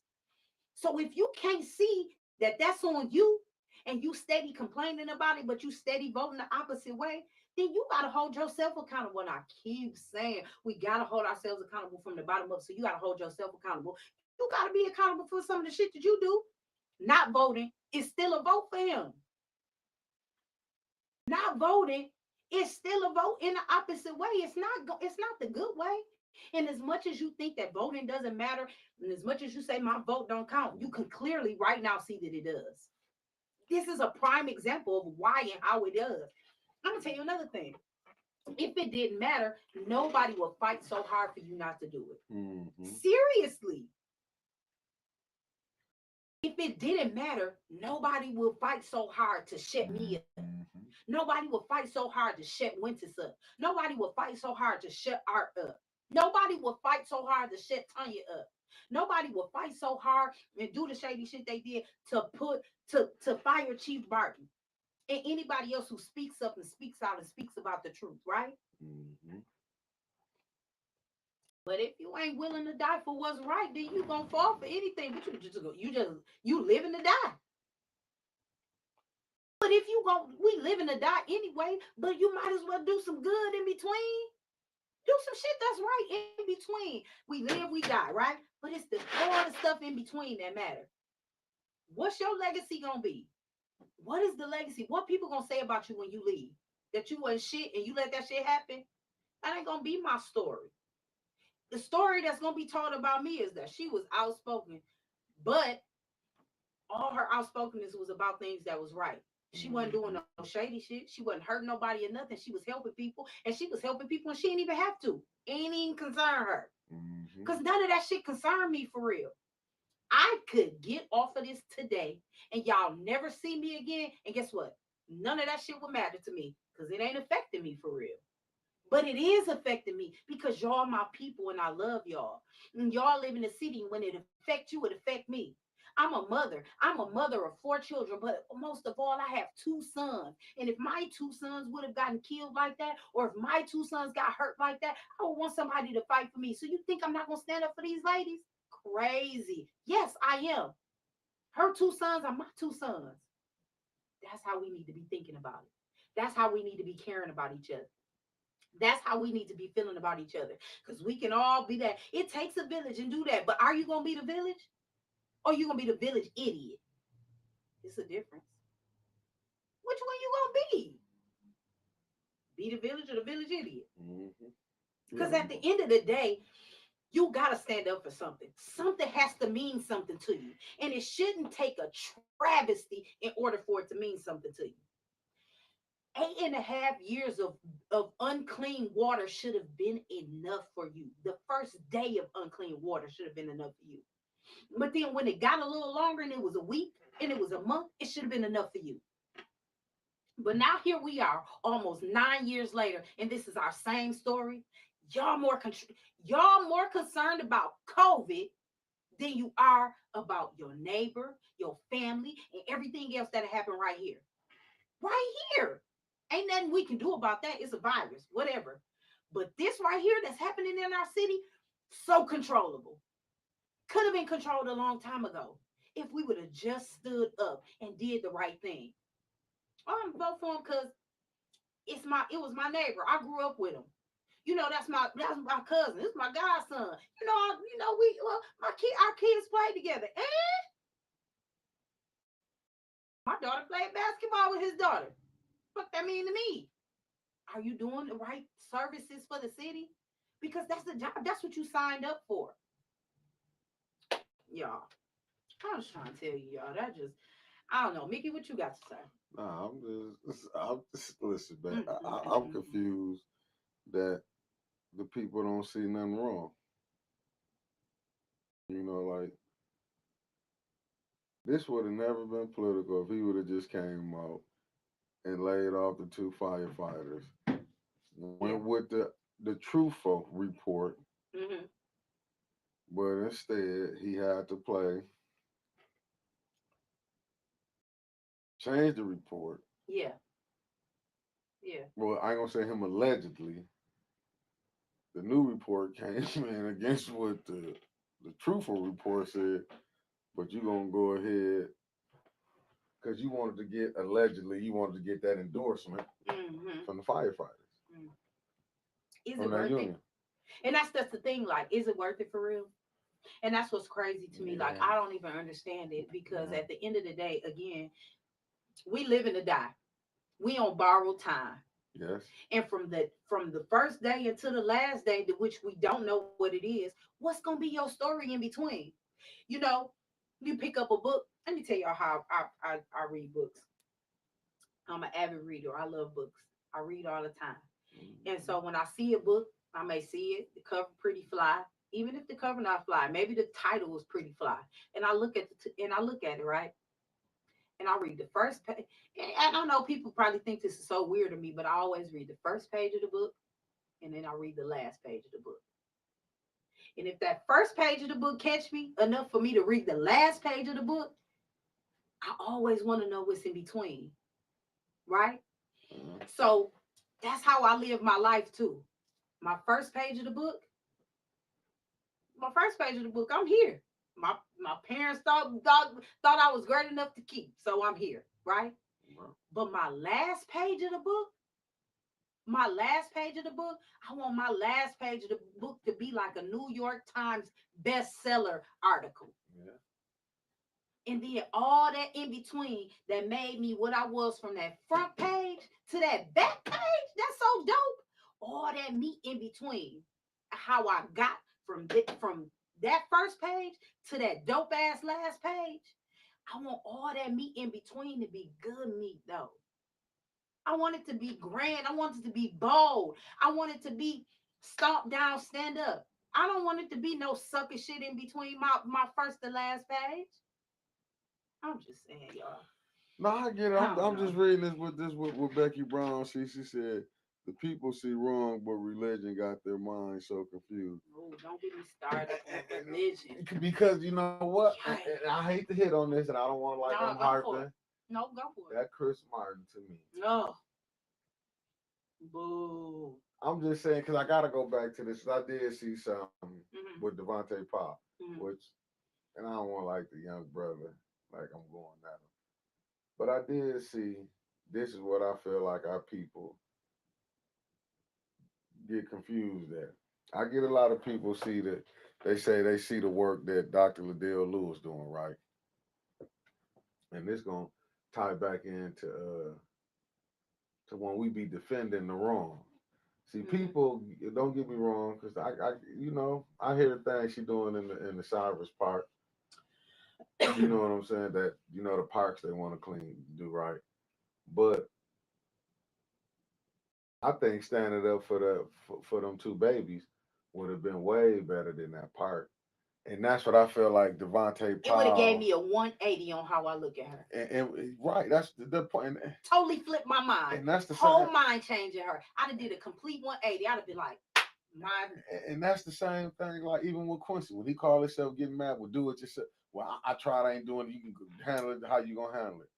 So if you can't see that that's on you, and you steady complaining about it, but you steady voting the opposite way, then you got to hold yourself accountable. And I keep saying we got to hold ourselves accountable from the bottom up. So you got to hold yourself accountable. You got to be accountable for some of the shit that you do. Not voting is still a vote for him. Not voting is still a vote in the opposite way. It's not the good way. And as much as you think that voting doesn't matter, and as much as you say my vote don't count, you can clearly right now see that it does. This is a prime example of why and how it does. I'm gonna tell you another thing. If it didn't matter, nobody would fight so hard for you not to do it. Mm-hmm. Seriously. If it didn't matter, nobody will fight so hard to shut me up. Mm-hmm. Nobody will fight so hard to shut Winters up. Nobody will fight so hard to shut Art up. Nobody will fight so hard to shut Tanya up. Nobody will fight so hard and do the shady shit they did to put to fire Chief Barton and anybody else who speaks up and speaks out and speaks about the truth, right? Mm-hmm. But if you ain't willing to die for what's right, then you gonna fall for anything. But you living to die. But if you go, we live in a die anyway, but you might as well do some good in between. Do some shit that's right in between. We live, we die, right? But it's the all the stuff in between that matter. What's your legacy gonna be? What is the legacy? What people gonna say about you when you leave? That you wasn't shit and you let that shit happen? That ain't gonna be my story. The story that's gonna be told about me is that she was outspoken, but all her outspokenness was about things that was right. She wasn't doing no shady shit. She wasn't hurting nobody or nothing. She was helping people, and she was helping people, and she didn't even have to. Ain't even concern her, Mm-hmm. cause none of that shit concerned me for real. I could get off of this today, and y'all never see me again. And guess what? None of that shit would matter to me, cause it ain't affecting me for real. But it is affecting me because y'all my people and I love y'all. And y'all live in the city. When it affects you, it affect me. I'm a mother. I'm a mother of 4 children, but most of all, I have 2 sons. And if my 2 sons would have gotten killed like that, or if my 2 sons got hurt like that, I would want somebody to fight for me. So you think I'm not gonna stand up for these ladies? Crazy. Yes, I am. Her 2 sons are my 2 sons. That's how we need to be thinking about it. That's how we need to be caring about each other. That's how we need to be feeling about each other. Because we can all be that. It takes a village and do that. But are you going to be the village? Or you going to be the village idiot? It's a difference. Which one you going to be? Be the village or the village idiot? Mm-hmm. Because Yeah. at the end of the day, you got to stand up for something. Something has to mean something to you. And it shouldn't take a travesty in order for it to mean something to you. 8.5 years of unclean water should have been enough for you. The first day of unclean water should have been enough for you. But then when it got a little longer and it was a week and it was a month, it should have been enough for you. But now here we are, almost 9 years later, and this is our same story. Y'all more y'all more concerned about COVID than you are about your neighbor, your family, and everything else that happened right here. Right here. Ain't nothing we can do about that. It's a virus, whatever. But this right here that's happening in our city, so controllable. Could have been controlled a long time ago if we would have just stood up and did the right thing. I'm gonna vote for him because it was my neighbor. I grew up with him. That's my cousin. This is my godson. We our kids play together. And my daughter played basketball with his daughter. What that mean to me? Are you doing the right services for the city? Because that's the job. That's what you signed up for. Y'all. I was trying to tell you, y'all. I don't know. Mickey, what you got to say? Nah, I'm just listen, man. I'm Mm. confused that the people don't see nothing wrong. Like this would have never been political if he would have just came out and laid off the 2 firefighters, Yeah. went with the truthful report, Mm-hmm. but instead he had to change the report. Yeah. Yeah. Well, I ain't gonna say him allegedly. The new report came in against what the truthful report said, but you gonna go ahead because you wanted to get that endorsement Mm-hmm. from the firefighters Mm. Is from it that worth it? union. And that's the thing. Like, is it worth it for real? And that's what's crazy to me. Like, Yeah, I don't even understand it because yeah, at the end of the day, again, we live in the die. We on borrowed time. yes. And from the first day until the last day, to which we don't know what it is, what's gonna be your story in between? You know, you pick up a book. Let me tell y'all how I read books. I'm an avid reader. I love books. I read all the time. And Mhm. so when I see a book, I may see it, the cover pretty fly. Even if the cover not fly, maybe the title is pretty fly. And I look at it, right? And I read the first page. And I don't know, people probably think this is so weird to me, but I always read the first page of the book and then I read the last page of the book. And if that first page of the book catch me enough for me to read the last page of the book, I always want to know what's in between, right? Uh, So that's how I live my life too. My first page of the book, my first page of the book, I'm here. My parents thought I was great enough to keep, so I'm here, right? Right. But my last page of the book, my last page of the book, I want my last page of the book to be like a New York Times bestseller article. Yeah. And then all that in between that made me what I was from that front page to that back page. That's so dope. All that meat in between, how I got from that first page to that dope ass last page. I want all that meat in between to be good meat though. I want it to be grand. I want it to be bold. I want it to be stomp down, stand up. I don't want it to be no sucker shit in between my first and last page. I'm just saying, y'all. No, I get it. I I'm, don't I'm just know. reading this with Becky Brown. She said the people see wrong, but religion got their minds so confused. Oh, don't get me started on religion. Because you know what, and Yikes. I hate to hit on this, and I don't want to like I'm No, go for harping. it. No, go for it. That Chris Martin to me. No. Boo. I'm just saying because I got to go back to this. 'Cause I did see some Mm-hmm. with Devontae Pop, Mm-hmm. which, and I don't want like the young brother, like I'm going at him. But I did see. This is what I feel like our people get confused at. I get a lot of people see that they say they see the work that Dr. Liddell Lewis doing, right? And this gonna tie back into to when we be defending the wrong. See, Mm-hmm. people don't get me wrong, because I hear the things she doing in the Cyrus Park. You know what I'm saying? That the parks they want to clean, do right. But I think standing up for them two babies would have been way better than that park. And that's what I feel like Devontae It would have gave Powell. me a 180 on how I look at her. And right, that's the point. Totally flipped my mind. And that's the same. Whole mind changing her. I'd have did a complete 180. I'd have been like, my. And that's the same thing. Like even with Quincy, when he called himself getting mad, well, do it yourself. Well, I tried. I ain't doing it. You can handle it. How you gonna handle it?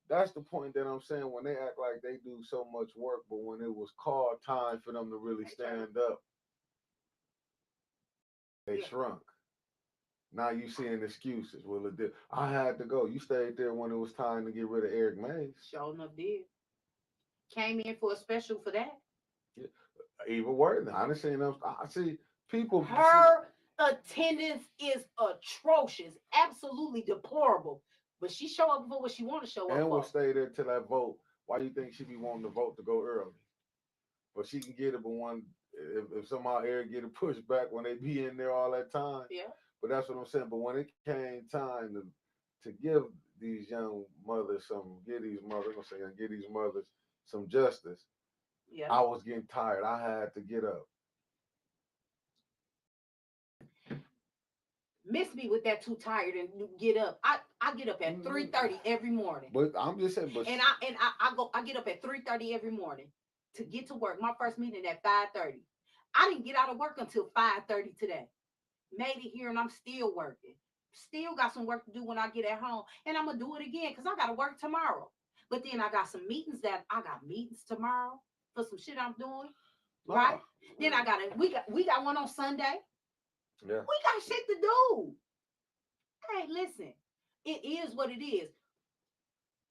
That's the point that I'm saying. When they act like they do so much work, but when it was called time for them to really stand up, they Yeah. shrunk. Now you seeing excuses. Well, it did. I had to go. You stayed there when it was time to get rid of Eric Mays. Sure enough did. Came in for a special for that. Yeah. Even worse. I didn't see them. I see people. Her attendance is atrocious, absolutely deplorable. But she show up for what she want to show up And will for. stay there till that vote. Why do you think she be wanting the vote to go early? But she can get it, but if somehow Eric get it pushed back when they be in there all that time. Yeah. But that's what I'm saying. But when it came time to give these young mothers give these mothers some justice, Yeah. I was getting tired. I had to get up. Miss me with that too tired and get up. I get up at 3:30 every morning. But I'm just saying, but I get up at 3:30 every morning to get to work. My first meeting at 5:30. I didn't get out of work until 5:30 today. Made it here and I'm still working. Still got some work to do when I get at home. And I'm gonna do it again because I gotta work tomorrow. But then I got some meetings that I got meetings tomorrow for some shit I'm doing. Right? Then we got one on Sunday. Yeah. We got shit to do. Hey, listen, it is what it is.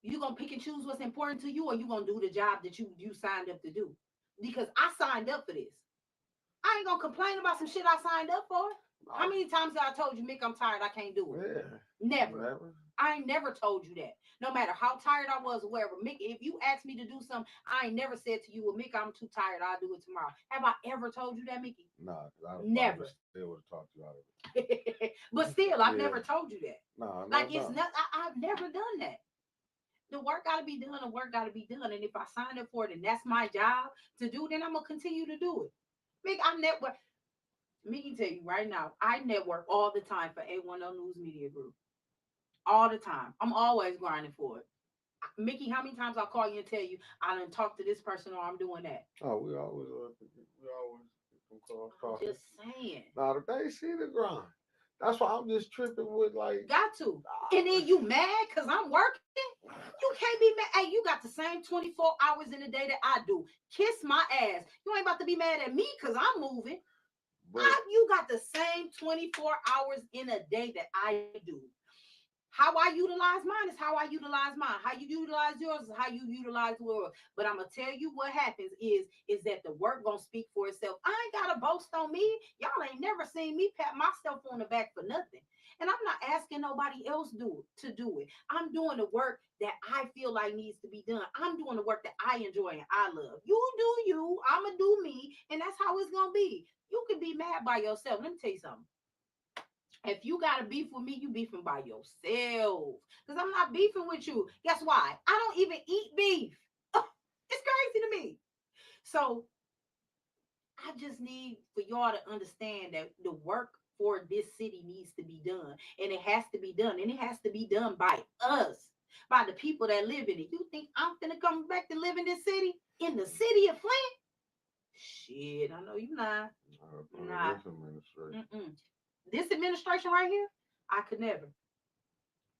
You gonna pick and choose what's important to you, or you gonna do the job that you signed up to do? Because I signed up for this. I ain't gonna complain about some shit I signed up for. How many times have I told you, Mick, I'm tired, I can't do it? Yeah. Never. I ain't never told you that. No matter how tired I was or wherever. Mick, if you asked me to do something, I ain't never said to you, well, Mick, I'm too tired, I'll do it tomorrow. Have I ever told you that, Mickey? Nah, I never. Still would have talked you out of it. But still, I've never told you that. Nah, like it's not. I've never done that. The work got to be done. The work got to be done. And if I sign up for it and that's my job to do, then I'm gonna continue to do it. Mick, I network. Me can tell you right now, I network all the time for A10 News Media Group. All the time. I'm always grinding for it. Mickey, how many times I call you and tell you I done talk to this person or I'm doing that? Oh, we always talking. Just saying. Now they see the grind. That's why I'm just tripping with like. Got to. And then you mad because I'm working? You can't be mad. Hey, you got the same 24 hours in a day that I do. Kiss my ass. You ain't about to be mad at me because I'm moving. You got the same 24 hours in a day that I do. How I utilize mine is how I utilize mine. How you utilize yours is how you utilize yours. But I'm gonna tell you what happens is that the work gonna speak for itself. I ain't gotta boast on me. Y'all ain't never seen me pat myself on the back for nothing. And I'm not asking nobody else to do it. I'm doing the work that I feel like needs to be done. I'm doing the work that I enjoy and I love. You do you. I'ma do me, and that's how it's gonna be. You can be mad by yourself. Let me tell you something. If you got to beef with me, you beefing by yourself. Because I'm not beefing with you. Guess why? I don't even eat beef. It's crazy to me. So I just need for y'all to understand that the work for this city needs to be done. And it has to be done. And it has to be done by us, by the people that live in it. You think I'm finna come back to live in this city? In the city of Flint? Shit, I know you not. Not. This administration. Mm-mm. This administration right here, I could never.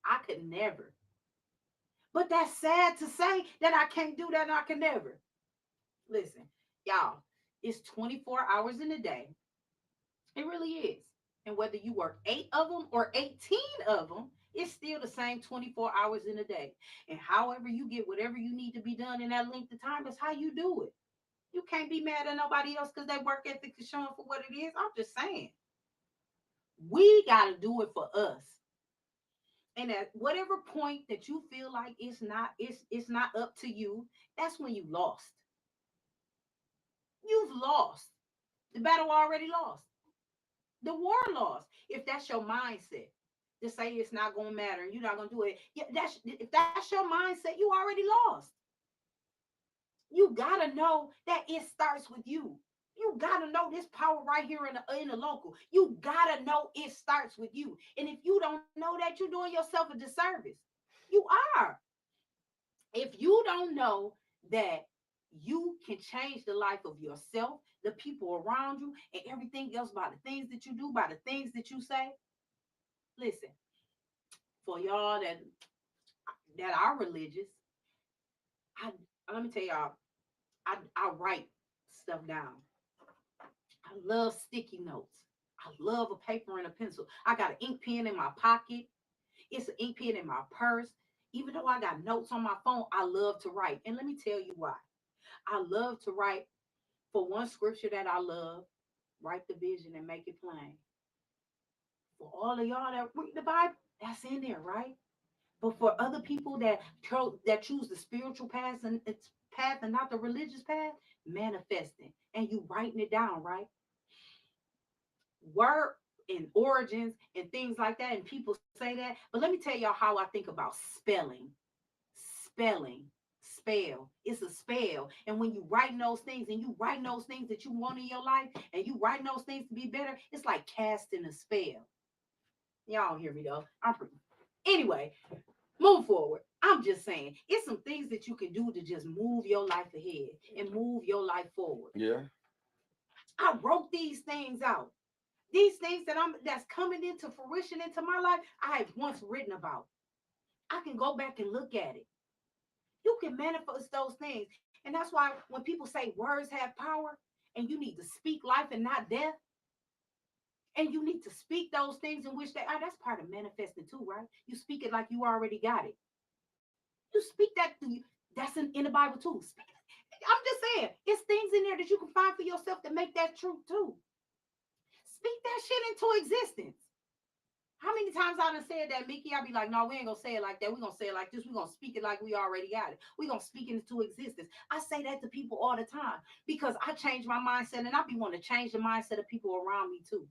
I could never. But that's sad to say that I can't do that and I can never. Listen, y'all, it's 24 hours in a day. It really is. And whether you work 8 of them or 18 of them, it's still the same 24 hours in a day. And however you get whatever you need to be done in that length of time is how you do it. You can't be mad at nobody else because their work ethic is showing for what it is. I'm just saying. We got to do it for us. And at whatever point that you feel like it's not up to you, that's when you lost. You've lost. The battle already lost. The war lost. If that's your mindset, to say it's not gonna matter and you're not gonna do it. Yeah, that's if that's your mindset, you already lost. You gotta know that it starts with you. You gotta know this power right here in the local. You gotta know it starts with you. And if you don't know that, you're doing yourself a disservice. You are. If you don't know that you can change the life of yourself, the people around you, and everything else by the things that you do, by the things that you say, listen, for y'all that are religious, I let me tell y'all, I write stuff down. I love sticky notes. I love a paper and a pencil. I got an ink pen in my pocket. It's an ink pen in my purse. Even though I got notes on my phone, I love to write. And let me tell you why. I love to write. For one scripture that I love, write the vision and make it plain. For all of y'all that read the Bible, that's in there, right? But for other people that choose the spiritual path and its path and not the religious path, manifesting and you writing it down, right? Word and origins and things like that, and people say that. But let me tell y'all how I think about spelling. Spelling. Spell. It's a spell. And when you write those things and you write those things that you want in your life and you write those things to be better, it's like casting a spell. Y'all don't hear me though. I'm pretty. Anyway, move forward. I'm just saying, it's some things that you can do to just move your life ahead and move your life forward. Yeah. I wrote these things out. These things that's coming into fruition into my life, I have once written about. I can go back and look at it. You can manifest those things. And that's why when people say words have power and you need to speak life and not death, and you need to speak those things in which they are, that's part of manifesting too, right? You speak it like you already got it. You speak that to you. That's in the Bible too. I'm just saying, it's things in there that you can find for yourself to make that true too. Speak that shit into existence. How many times I done said that, Mickey? I be like, no, we ain't gonna say it like that. We gonna say it like this. We gonna speak it like we already got it. We gonna speak it into existence. I say that to people all the time because I change my mindset and I be wanting to change the mindset of people around me too.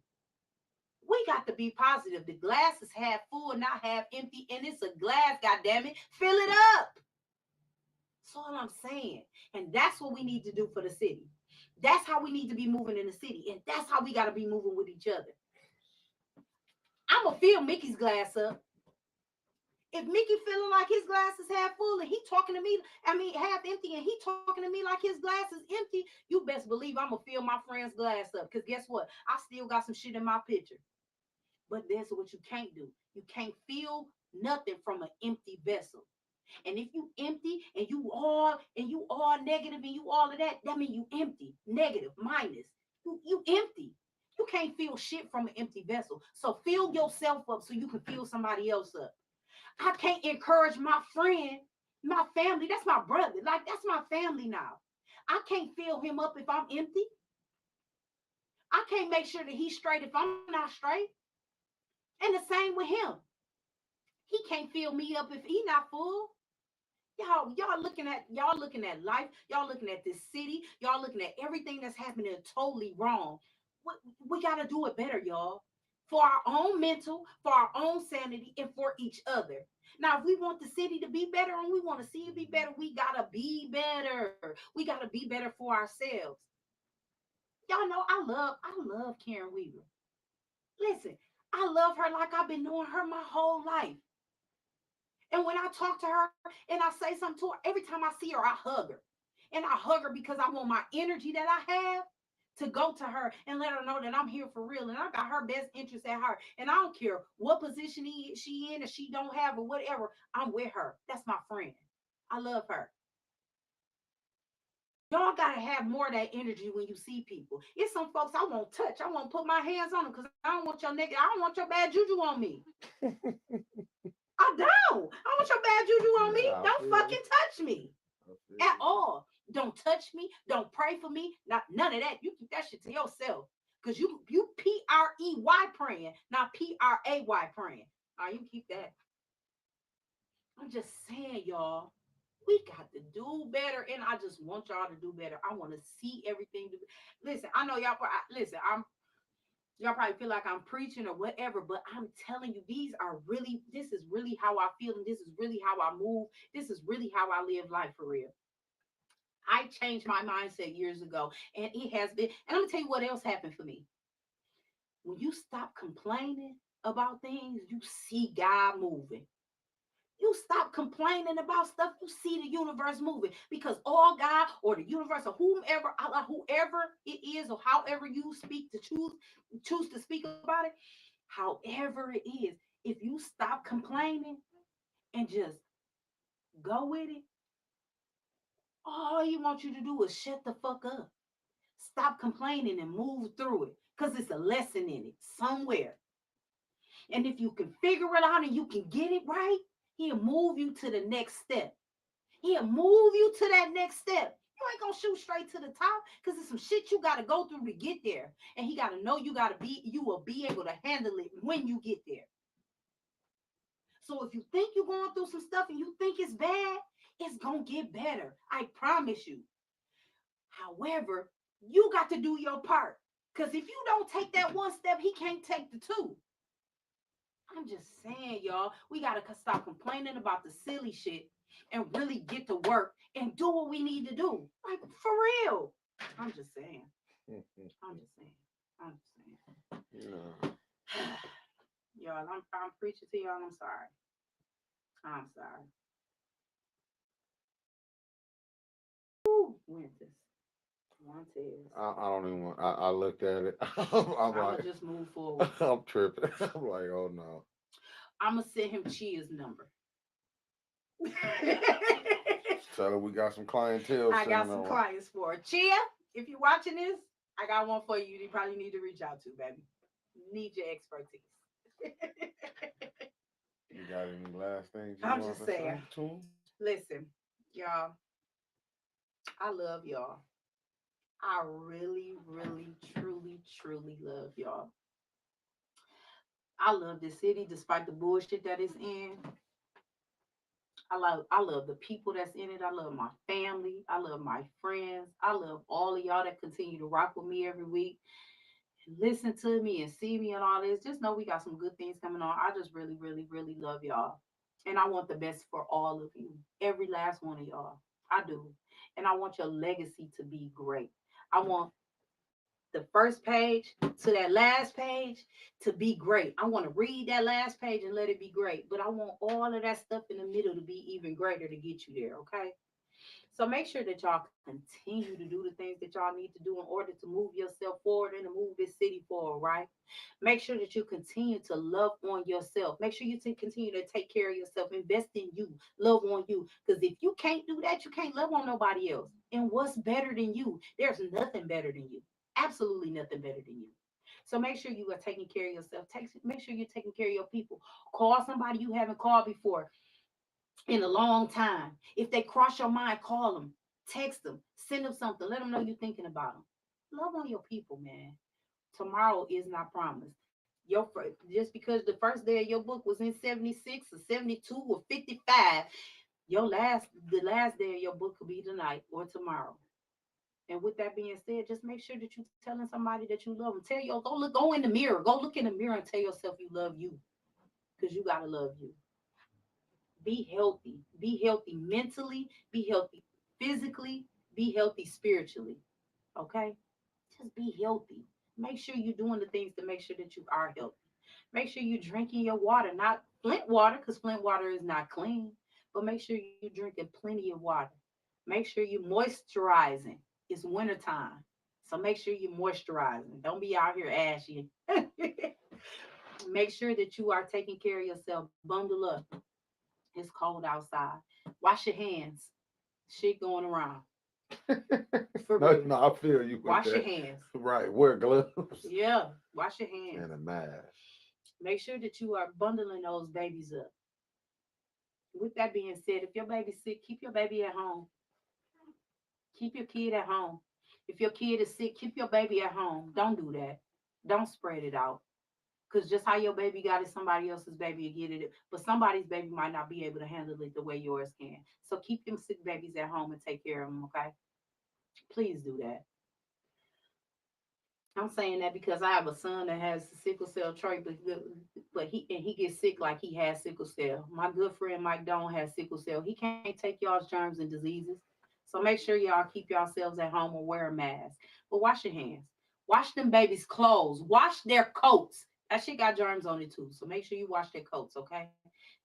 We got to be positive. The glass is half full, not half empty, and it's a glass. God damn it, fill it up. That's all I'm saying, and that's what we need to do for the city. That's how we need to be moving in the city, and that's how we got to be moving with each other. I'm gonna fill Mickey's glass up. If Mickey feeling like his glass is half full and he talking to me, I mean half empty, and he talking to me like his glass is empty, you best believe I'm gonna fill my friend's glass up. Because guess what? I still got some shit in my pitcher. But that's what you can't do. You can't feel nothing from an empty vessel. And if you empty and you all negative and you all of that, that means you empty, negative, minus. You empty. You can't feel shit from an empty vessel. So fill yourself up so you can fill somebody else up. I can't encourage my friend, my family. That's my brother. Like, that's my family now. I can't fill him up if I'm empty. I can't make sure that he's straight if I'm not straight. And the same with him. He can't fill me up if he not full. Y'all looking at life. Y'all looking at this city. Y'all looking at everything that's happening totally wrong. We got to do it better, y'all. For our own mental, for our own sanity, and for each other. Now, if we want the city to be better and we want to see it be better, we gotta be better. We gotta be better for ourselves. Y'all know I love Karen Weaver. Listen, I love her like I've been knowing her my whole life. And when I talk to her and I say something to her, every time I see her, I hug her. And I hug her because I want my energy that I have to go to her and let her know that I'm here for real and I got her best interest at heart. And I don't care what position she in or she don't have or whatever. I'm with her. That's my friend. I love her. Y'all gotta have more of that energy when you see people. It's some folks I won't touch. I won't put my hands on them because I don't want your negative. I don't want your bad juju on me. I don't. I want your bad juju on me. Yeah, I Don't feel fucking you. touch me I feel at you. all. Don't touch me. Don't pray for me. Not none of that. You keep that shit to yourself. Cause you PREY praying, not PRAY praying. All right, you keep that. I'm just saying, y'all. We got to do better, and I just want y'all to do better. I want to see everything. Listen, I know y'all. Listen, y'all probably feel like I'm preaching or whatever, but I'm telling you, this is really how I feel, and this is really how I move. This is really how I live life for real. I changed my mindset years ago, and it has been. And I'm gonna tell you what else happened for me. When you stop complaining about things, you see God moving. You stop complaining about stuff, you see the universe moving because all God or the universe or whomever, whoever it is, or however you speak to choose to speak about it, however it is, if you stop complaining and just go with it, all he wants you to do is shut the fuck up. Stop complaining and move through it because it's a lesson in it somewhere. And if you can figure it out and you can get it right, he'll move you to the next step. He'll move you to that next step. You ain't gonna shoot straight to the top because there's some shit you gotta go through to get there. And he gotta know you will be able to handle it when you get there. So if you think you're going through some stuff and you think it's bad, it's gonna get better. I promise you. However, you got to do your part. Because if you don't take that one step, he can't take the two. I'm just saying, y'all, we gotta stop complaining about the silly shit and really get to work and do what we need to do. Like for real. I'm just saying. I'm just saying. I'm just No. saying. Y'all, I'm preaching to y'all. I'm sorry. I'm sorry. Woo, Winters. Winters. I don't even want. I looked at it. I'm I'ma like, just move forward. I'm tripping. I'm like, oh no. I'ma send him Chia's number. Tell her we got some clientele I got sitting some on. clients for her. Chia, if you're watching this, I got one for you. You probably need to reach out to, baby. Need your expertise. You got any last things you I'm want just to say saying. to him? Listen, y'all, I love y'all. I really, really, truly, truly love y'all. I love this city despite the bullshit that it's in. I love the people that's in it. I love my family. I love my friends. I love all of y'all that continue to rock with me every week and listen to me and see me and all this. Just know we got some good things coming on. I just really, really, really love y'all. And I want the best for all of you. Every last one of y'all. I do. And I want your legacy to be great. I want the first page to that last page to be great. I want to read that last page and let it be great. But I want all of that stuff in the middle to be even greater to get you there, okay? So make sure that y'all continue to do the things that y'all need to do in order to move yourself forward and to move this city forward, right? Make sure that you continue to love on yourself. Make sure you continue to take care of yourself. Invest in you. Love on you. Because if you can't do that, you can't love on nobody else. And what's better than you? There's nothing better than you. Absolutely nothing better than you. So make sure you are taking care of yourself. Make sure you're taking care of your people. Call somebody you haven't called before in a long time. If they cross your mind, call them, text them, send them something. Let them know you're thinking about them. Love on your people, man. Tomorrow is not promised. Just because the first day of your book was in 76 or 72 or 55, the last day of your book could be tonight or tomorrow. And with that being said, just make sure that you're telling somebody that you love them. Tell your go in the mirror. Go look in the mirror and tell yourself you love you. Because you gotta love you. Be healthy. Be healthy mentally, be healthy physically, be healthy spiritually. Okay? Just be healthy. Make sure you're doing the things to make sure that you are healthy. Make sure you're drinking your water, not Flint water, because Flint water is not clean. But make sure you're drinking plenty of water. Make sure you're moisturizing. It's wintertime. So make sure you're moisturizing. Don't be out here ashy. Make sure that you are taking care of yourself. Bundle up. It's cold outside. Wash your hands. Shit going around. For No, real. no, I feel you with Wash your that. hands. Right, wear gloves Yeah. Wash your hands. and a mask. Make sure that you are bundling those babies up. With that being said, if your baby's sick, keep your baby at home. Keep your kid at home. If your kid is sick, keep your baby at home. Don't do that. Don't spread it out. Because just how your baby got it, somebody else's baby will get it. But somebody's baby might not be able to handle it the way yours can. So keep them sick babies at home and take care of them, okay? Please do that. I'm saying that because I have a son that has sickle cell trait, but he gets sick like he has sickle cell. My good friend Mike Don has sickle cell. He can't take y'all's germs and diseases. So make sure y'all keep yourselves at home or wear a mask. But wash your hands. Wash them babies' clothes. Wash their coats. That shit got germs on it too. So make sure you wash their coats, okay?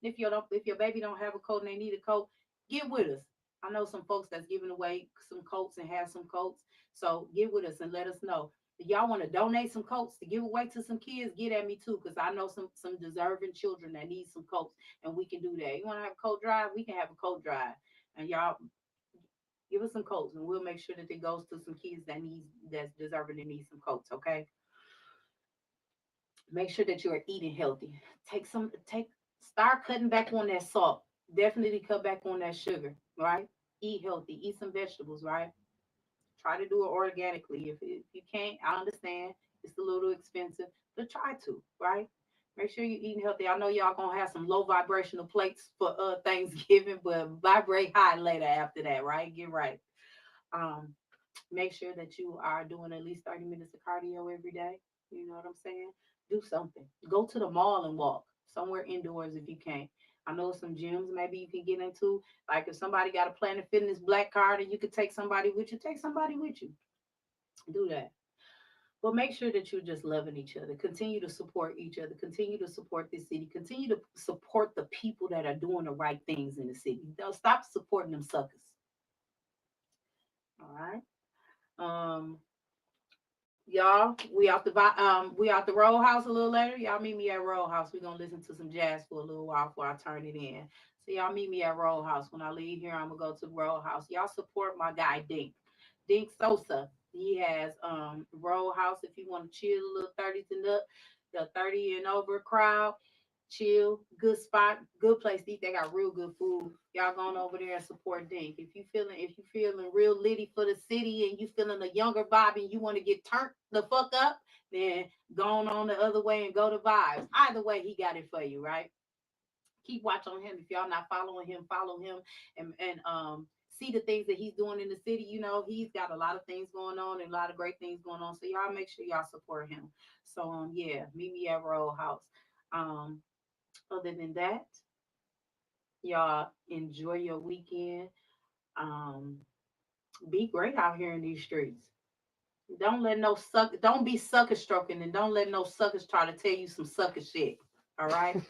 And if your baby don't have a coat and they need a coat, get with us. I know some folks that's giving away some coats and have some coats. So get with us and let us know. If y'all want to donate some coats to give away to some kids, get at me too, because I know some deserving children that need some coats, and we can do that. You want to have a coat drive? We can have a coat drive, and y'all give us some coats, and we'll make sure that it goes to some kids that's deserving and need some coats. Okay. Make sure that you are eating healthy. Start cutting back on that salt. Definitely cut back on that sugar. Right. Eat healthy. Eat some vegetables. Right. Try to do it organically. If you can't, I understand it's a little expensive, but try to, right? Make sure you're eating healthy. I know y'all gonna have some low vibrational plates for Thanksgiving, but vibrate high later after that, right? Get right. Um, Make sure that you are doing at least 30 minutes of cardio every day. You know what I'm saying? Do something. Go to the mall and walk somewhere indoors if you can. I know some gyms maybe you can get into. Like if somebody got a Planet Fitness black card and you could take somebody with you, take somebody with you. Do that. But make sure that you're just loving each other. Continue to support each other. Continue to support this city. Continue to support the people that are doing the right things in the city. Don't stop supporting them suckers. All right. Um, Y'all, we out the row house a little later. Y'all meet me at row house. We're gonna listen to some jazz for a little while before I turn it in. So y'all meet me at row house. When I leave here, I'm gonna go to row house. Y'all support my guy Dink. Dink Sosa. He has row house if you want to chill a little 30s and up, the 30 and over crowd chill, good spot, good place to eat. They got real good food. Y'all going over there and support Dink. If you feeling real litty for the city and you feeling a younger vibe and you want to get turned the fuck up, then going on the other way and go to vibes. Either way, he got it for you, right? Keep watch on him. If y'all not following him, follow him and see the things that he's doing in the city. You know, he's got a lot of things going on and a lot of great things going on. So y'all make sure y'all support him. So yeah, meet me at Roll House. Um Other than that, y'all enjoy your weekend. Um, be great out here in these streets. Don't be sucker stroking and don't let no suckers try to tell you some sucker shit. All right.